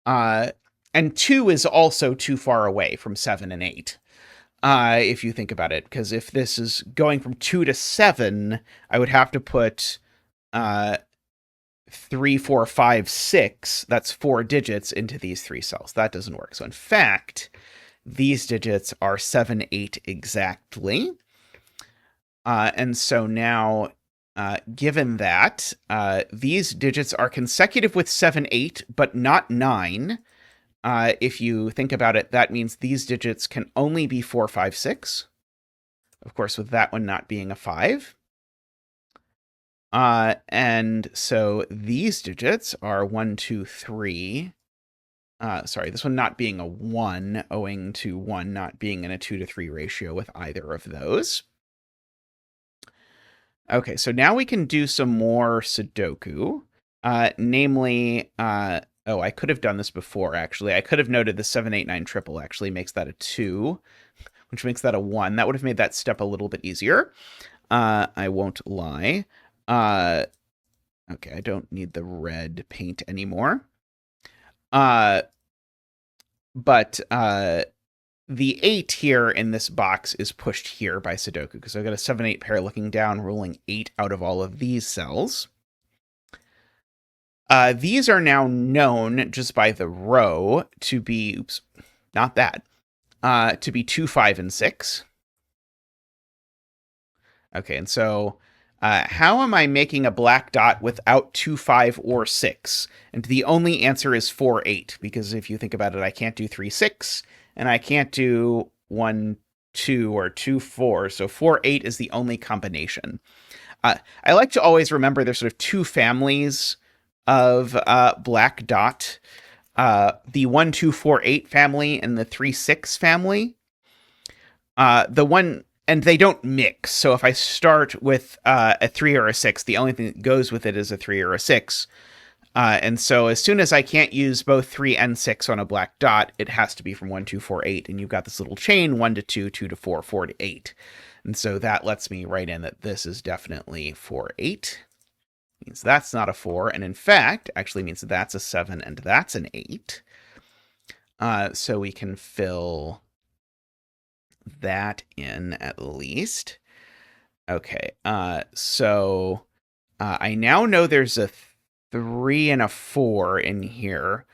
And 2 is also too far away from 7 and 8. If you think about it, because if this is going from 2 to 7, I would have to put 3, 4, 5, 6. That's 4 digits into these 3 cells. That doesn't work. So in fact, these digits are 7, 8 exactly. And so now, given that, these digits are consecutive with 7, 8, but not 9. If you think about it, that means these digits can only be 4, 5, 6. Of course, with that one not being a 5. And so these digits are 1, 2, 3. Sorry, this one not being a 1, owing to 1 not being in a 2 to 3 ratio with either of those. Okay, so now we can do some more Sudoku. Namely, oh, I could have done this before, actually. I could have noted the 7, 8, 9 triple actually makes that a 2, which makes that a 1. That would have made that step a little bit easier. I won't lie. Okay, I don't need the red paint anymore. But the 8 here in this box is pushed here by Sudoku, because I've got a 7, 8 pair looking down, ruling 8 out of all of these cells. These are now known just by the row to be, oops, not that, to be 2, 5, and 6. Okay, and so how am I making a black dot without 2, 5, or 6? And the only answer is 4, 8, because if you think about it, I can't do 3, 6, and I can't do 1, 2, or 2, 4, so 4, 8 is the only combination. I like to always remember there's sort of two families of black dot. The 1, 2, 4, 8 family and the 3, 6 family. The one, and they don't mix. So if I start with a 3 or a 6, the only thing that goes with it is a 3 or a 6. And so as soon as I can't use both 3 and 6 on a black dot, it has to be from 1, 2, 4, 8. And you've got this little chain, 1 to 2, 2 to 4, 4 to 8. And so that lets me write in that this is definitely 4, 8. Means that's not a 4. And in fact, actually means that that's a 7 and that's an 8. So we can fill that in at least. Okay, so I now know there's a 3 and a 4 in here,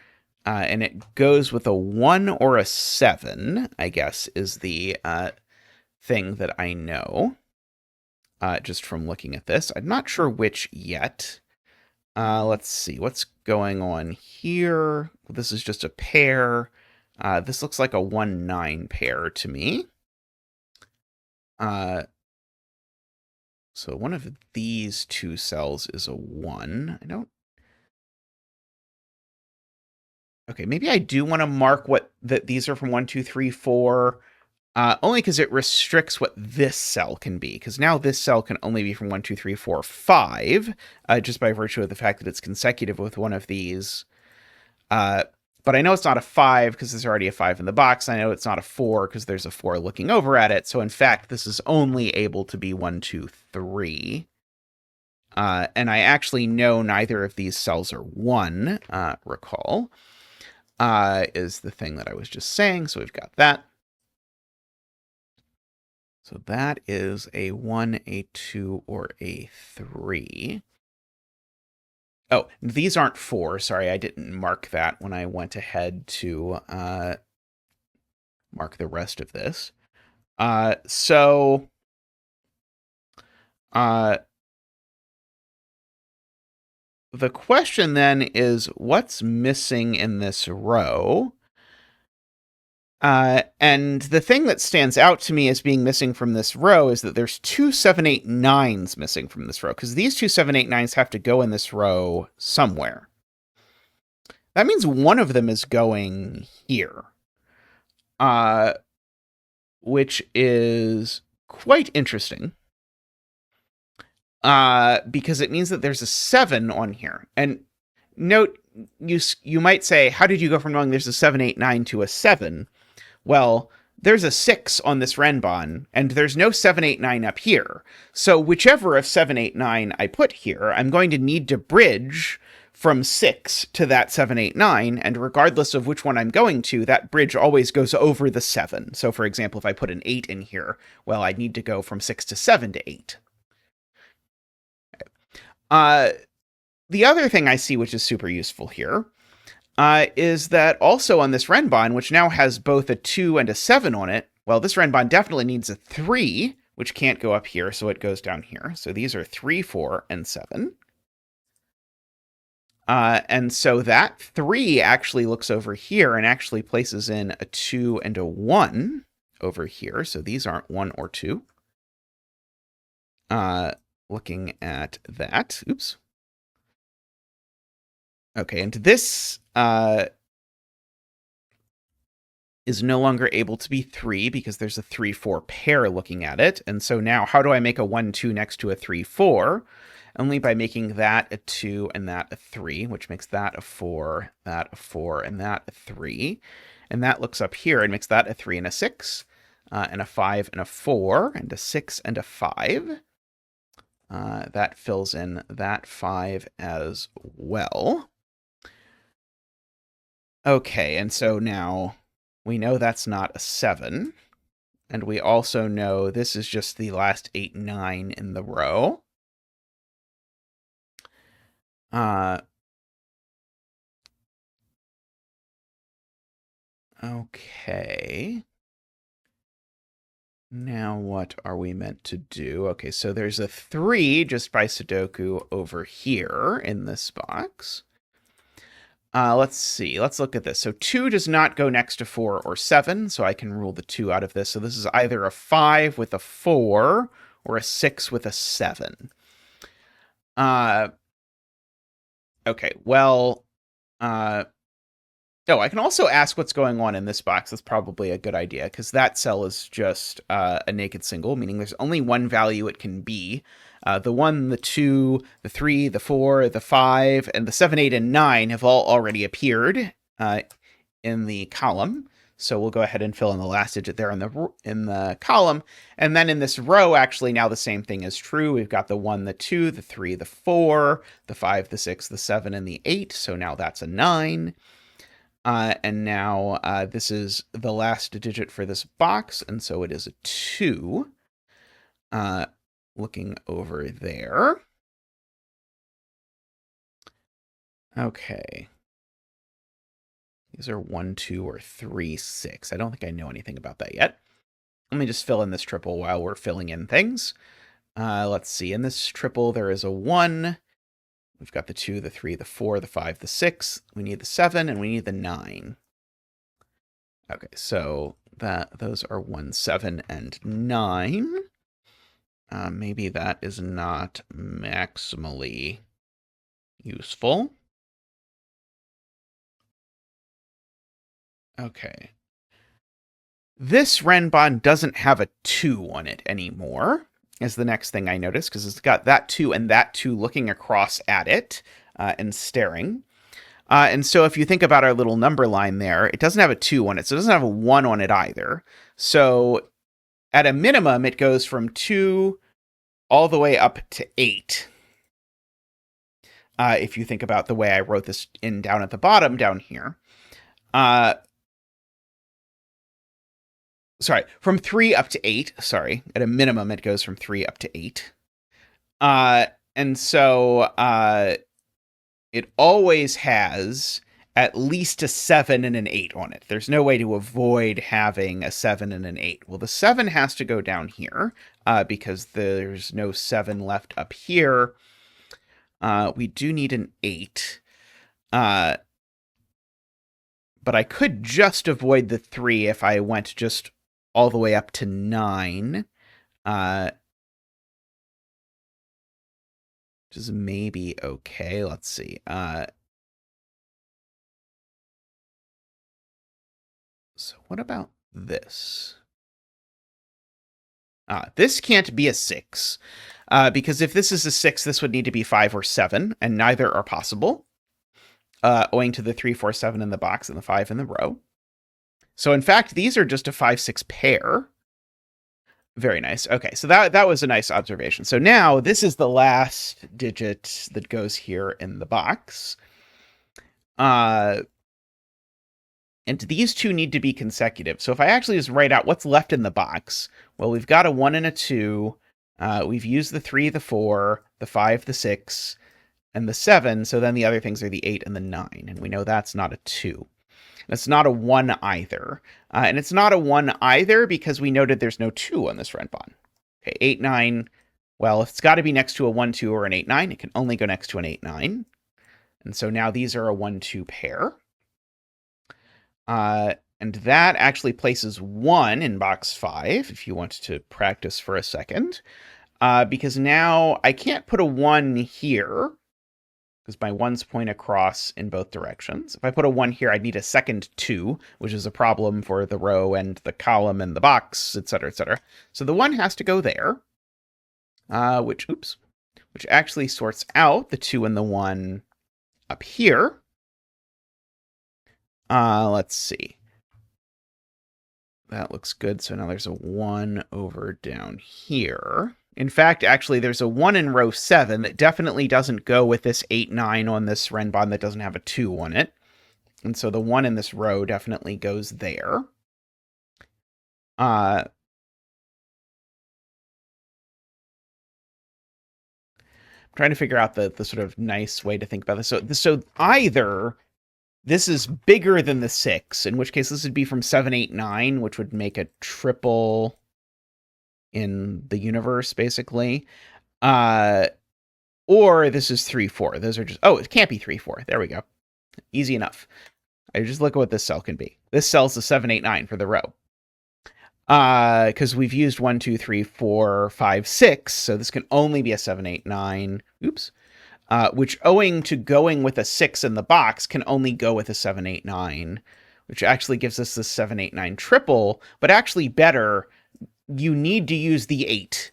and it goes with a 1 or a 7, I guess, is the thing that I know, just from looking at this. I'm not sure which yet. Let's see, what's going on here? This is just a pair. This looks like a 1, 9 pair to me. So one of these two cells is a 1. I don't... Okay, maybe I do want to mark what these are from 1, 2, 3, 4, only because it restricts what this cell can be, because now this cell can only be from 1, 2, 3, 4, 5, just by virtue of the fact that it's consecutive with one of these. But I know it's not a 5 because there's already a 5 in the box. I know it's not a 4 because there's a 4 looking over at it. So in fact, this is only able to be 1, 2, 3. And I actually know neither of these cells are 1, recall, is the thing that I was just saying. So we've got that. So that is a 1, a 2, or a 3. Oh, these aren't 4. Sorry, I didn't mark that when I went ahead to mark the rest of this. So the question then is, what's missing in this row? And the thing that stands out to me as being missing from this row is that there's 2 7, 8, 9s missing from this row, because these 2 7, 8, 9s have to go in this row somewhere. That means one of them is going here, which is quite interesting, because it means that there's a 7 on here. And note, you might say, how did you go from knowing there's a 7, 8, 9 to a 7? Well, there's a 6 on this Renban, and there's no 7, 8, 9 up here. So whichever of 7, 8, 9 I put here, I'm going to need to bridge from 6 to that 7, 8, 9, and regardless of which one I'm going to, that bridge always goes over the 7. So for example, if I put an 8 in here, well, I'd need to go from 6 to 7 to 8. The other thing I see which is super useful here is that also on this Renban, which now has both a 2 and a 7 on it, well, this Renban definitely needs a 3, which can't go up here, so it goes down here. So these are 3, 4, and 7. And so that 3 actually looks over here and actually places in a 2 and a 1 over here. So these aren't 1 or 2. Looking at that. Oops. Okay, and this is no longer able to be 3 because there's a 3, 4 pair looking at it. And so now how do I make a 1, 2 next to a 3, 4? Only by making that a 2 and that a 3, which makes that a 4, that a 4, and that a 3. And that looks up here and makes that a 3 and a 6, and a 5 and a 4, and a 6 and a 5. That fills in that 5 as well. Okay, and so now we know that's not a 7. And we also know this is just the last 8, 9 in the row. Okay. Now what are we meant to do? Okay, so there's a 3 just by Sudoku over here in this box. Let's see. Let's look at this. So 2 does not go next to 4 or 7, so I can rule the 2 out of this. So this is either a 5 with a 4 or a 6 with a 7. Uh, okay, well, oh, I can also ask what's going on in this box. That's probably a good idea, because that cell is just a naked single, meaning there's only one value it can be. The 1, the 2, the 3, the 4, the 5, and the 7, 8, and 9 have all already appeared in the column. So we'll go ahead and fill in the last digit there in the column. And then in this row, actually, now the same thing is true. We've got the 1, the 2, the 3, the 4, the 5, the 6, the 7, and the 8. So now that's a 9. And now this is the last digit for this box, and so it is a 2. Looking over there. Okay. These are 1, 2, or 3, 6. I don't think I know anything about that yet. Let me just fill in this triple while we're filling in things. Let's see. In this triple, there is a 1. We've got the 2, the 3, the 4, the 5, the 6. We need the 7, and we need the 9. Okay, so those are 1, 7, and 9. Maybe that is not maximally useful. Okay. This Renban doesn't have a 2 on it anymore, is the next thing I notice, because it's got that 2 and that 2 looking across at it and staring. And so if you think about our little number line there, it doesn't have a 2 on it, so it doesn't have a 1 on it either. So at a minimum, it goes from 2 all the way up to 8. If you think about the way I wrote this in down at the bottom down here. Sorry, from 3 up to 8. Sorry, at a minimum, it goes from 3 up to 8. And so it always has at least a 7 and an 8 on it. There's no way to avoid having a 7 and an 8. Well, the 7 has to go down here because there's no 7 left up here. We do need an 8. But I could just avoid the 3 if I went just all the way up to 9. Which is maybe okay. Let's see. So what about this? This can't be a 6. Because if this is a 6, this would need to be 5 or 7, and neither are possible. Owing to the 3, 4, 7 in the box and the 5 in the row. So in fact, these are just a 5, 6 pair. Very nice. Okay, so that was a nice observation. So now this is the last digit that goes here in the box. And these two need to be consecutive. So if I actually just write out what's left in the box, well, we've got a 1 and a 2. We've used the 3, the 4, the 5, the 6, and the 7. So then the other things are the 8 and the 9. And we know that's not a 2. It's not a 1 either. And it's not a 1 either because we noted there's no 2 on this Renban. Okay, 8, 9. Well, if it's got to be next to a 1, 2 or an 8, 9, it can only go next to an 8, 9. And so now these are a 1, 2 pair. And that actually places 1 in box 5, if you want to practice for a second. Because now I can't put a 1 here, because my 1s point across in both directions. If I put a 1 here, I'd need a second 2, which is a problem for the row and the column and the box, etc., etc. So the 1 has to go there, which actually sorts out the 2 and the 1 up here. Let's see. That looks good. So now there's a 1 over down here. In fact, actually, there's a 1 in row 7 that definitely doesn't go with this 8, 9 on this Renban that doesn't have a 2 on it. And so the 1 in this row definitely goes there. I'm trying to figure out the sort of nice way to think about this. So either This is bigger than the 6, in which case this would be from 7, 8, 9, which would make a triple in the universe, basically. Or this is 3, 4. Those are just... Oh, it can't be 3, 4. There we go. Easy enough. I just look at what this cell can be. This cell's the 7, 8, 9 for the row. Because we've used 1, 2, 3, 4, 5, 6, so this can only be a 7, 8, 9. Oops. Which, owing to going with a 6 in the box, can only go with a 7, 8, 9, which actually gives us the 7, 8, 9 triple, but actually better, you need to use the 8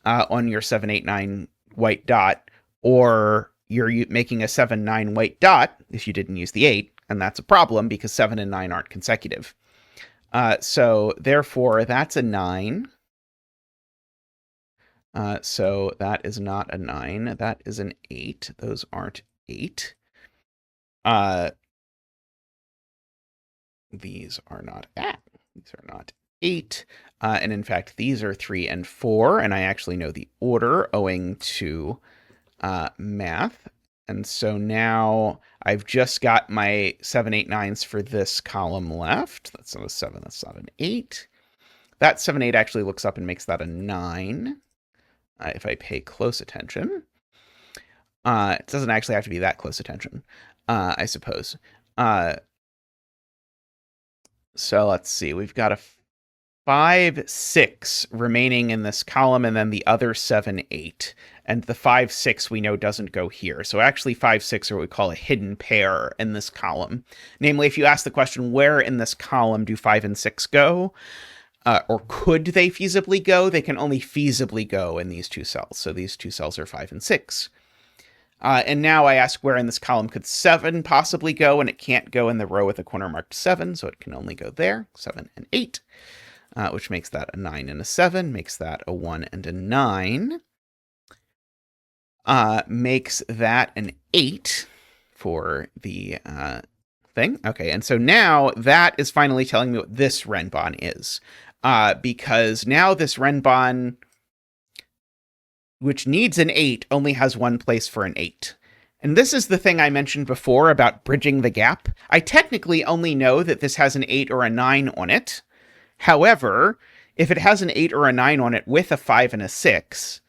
on your 7, 8, 9 white dot, or you're making a 7, 9 white dot if you didn't use the 8, and that's a problem because 7 and 9 aren't consecutive. So, therefore, that's a 9. So that is not a 9. That is an 8. Those aren't 8. These are not 8. And in fact, these are 3 and 4. And I actually know the order owing to math. And so now I've just got my 7, 8, 9s for this column left. That's not a 7. That's not an 8. That 7, 8 actually looks up and makes that a 9. If I pay close attention. It doesn't actually have to be that close attention, I suppose. So let's see. We've got a 5, 6 remaining in this column, and then the other 7, 8. And the 5, 6 we know doesn't go here. So actually 5, 6 are what we call a hidden pair in this column. Namely, if you ask the question, where in this column do 5 and 6 go? Or could they feasibly go? They can only feasibly go in these two cells. So these two cells are 5 and 6. And now I ask where in this column could 7 possibly go, and it can't go in the row with a corner marked 7, so it can only go there, 7 and 8, which makes that a 9 and a 7, makes that a 1 and a 9, makes that an 8 for the thing. Okay, and so now that is finally telling me what this Renban is. Because now this Renban, which needs an 8, only has one place for an 8. And this is the thing I mentioned before about bridging the gap. I technically only know that this has an 8 or a 9 on it. However, if it has an 8 or a 9 on it with a 5 and a 6,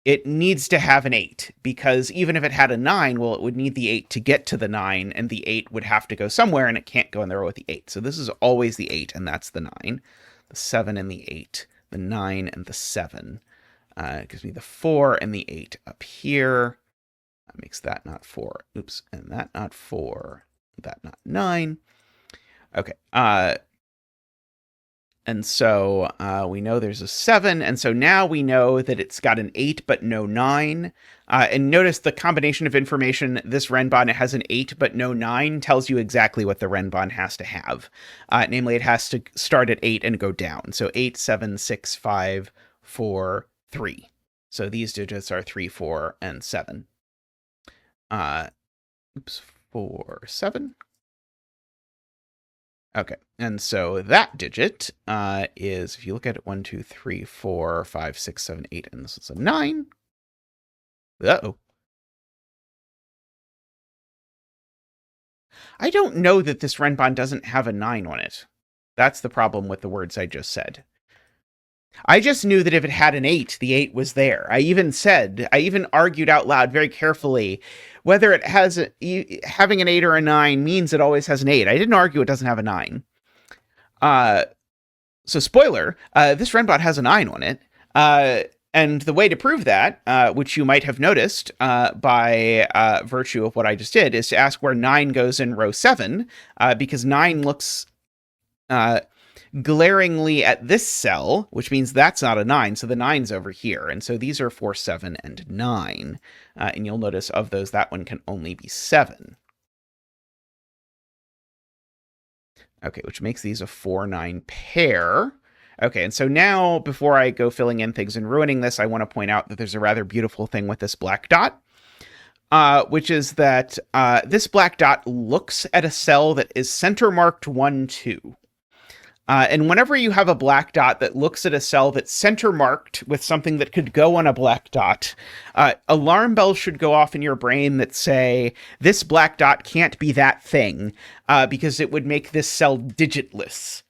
it needs to have an 8, because even if it had a 9, well, it would need the 8 to get to the 9, and the 8 would have to go somewhere, and it can't go in the row with the 8. So this is always the 8, and that's the 9. The 7 and the 8, the 9 and the 7. It gives me the 4 and the 8 up here. That makes that not 4. Oops, and that not 4. That not 9. Okay, and so we know there's a 7, and so now we know that it's got an 8 but no 9. And notice the combination of information, this Renban has an 8 but no 9, tells you exactly what the Renban has to have. Namely, it has to start at 8 and go down. So 8, 7, 6, 5, 4, 3. So these digits are 3, 4, and 7. 4, 7. Okay, and so that digit is, if you look at it, 1, 2, 3, 4, 5, 6, 7, 8, and this is a 9. Uh-oh. I don't know that this Renban doesn't have a 9 on it. That's the problem with the words I just said. I just knew that if it had an 8, the 8 was there. I even argued out loud very carefully whether it has having an 8 or a 9 means it always has an 8. I didn't argue it doesn't have a 9. So spoiler, this Renban has a 9 on it. And the way to prove that, which you might have noticed by virtue of what I just did, is to ask where 9 goes in row 7, because 9 looks glaringly at this cell, which means that's not a 9, so the 9's over here. And so these are 4, 7, and 9. And you'll notice of those, that one can only be 7. Okay, which makes these a 4, 9 pair. Okay, and so now, before I go filling in things and ruining this, I want to point out that there's a rather beautiful thing with this black dot, which is that this black dot looks at a cell that is center marked 1, 2. And whenever you have a black dot that looks at a cell that's center marked with something that could go on a black dot, alarm bells should go off in your brain that say, this black dot can't be that thing, because it would make this cell digitless.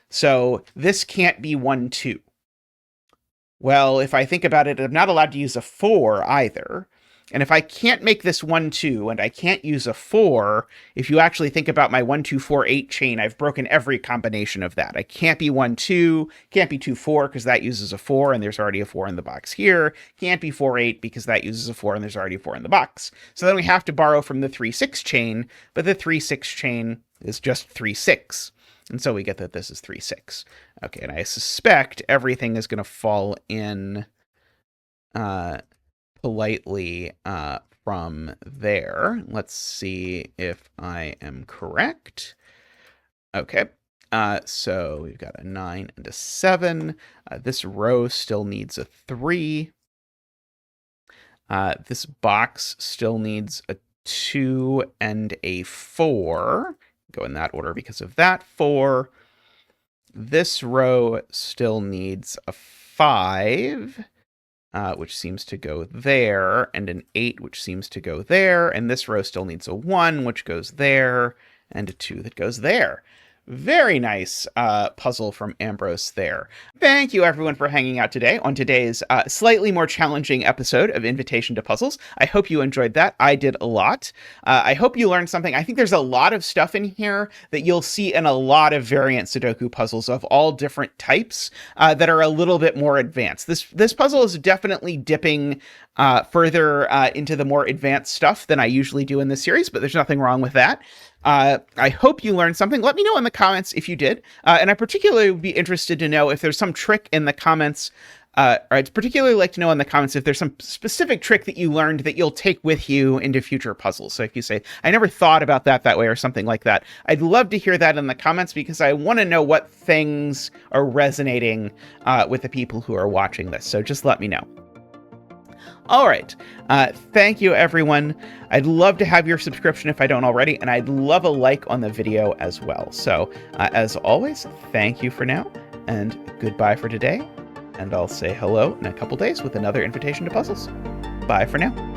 So this can't be 1, 2. Well, if I think about it, I'm not allowed to use a 4 either. And if I can't make this 1, 2, and I can't use a 4, if you actually think about my 1, 2, 4, 8 chain, I've broken every combination of that. I can't be 1, 2, can't be 2, 4, because that uses a 4, and there's already a 4 in the box here. Can't be 4, 8, because that uses a 4, and there's already a 4 in the box. So then we have to borrow from the 3, 6 chain, but the 3, 6 chain is just 3, 6. And so we get that this is 3, 6. Okay, and I suspect everything is going to fall in politely from there. Let's see if I am correct. Okay, so we've got a 9 and a 7. This row still needs a 3. This box still needs a 2 and a 4. Go in that order because of that 4. This row still needs a 5, which seems to go there, and an 8, which seems to go there, and this row still needs a 1, which goes there, and a 2 that goes there. Very nice puzzle from Ambrose there. Thank you, everyone, for hanging out today on today's slightly more challenging episode of Invitation to Puzzles. I hope you enjoyed that. I did a lot. I hope you learned something. I think there's a lot of stuff in here that you'll see in a lot of variant Sudoku puzzles of all different types that are a little bit more advanced. This puzzle is definitely dipping further into the more advanced stuff than I usually do in this series, but there's nothing wrong with that. I hope you learned something. Let me know in the comments if you did. And I particularly would be interested to know if there's some trick in the comments, or I'd particularly like to know in the comments if there's some specific trick that you learned that you'll take with you into future puzzles. So if you say, I never thought about that way, or something like that, I'd love to hear that in the comments because I want to know what things are resonating with the people who are watching this. So just let me know. All right. Thank you, everyone. I'd love to have your subscription if I don't already, and I'd love a like on the video as well. So, as always, thank you for now, and goodbye for today. And I'll say hello in a couple days with another Invitation to Puzzles. Bye for now.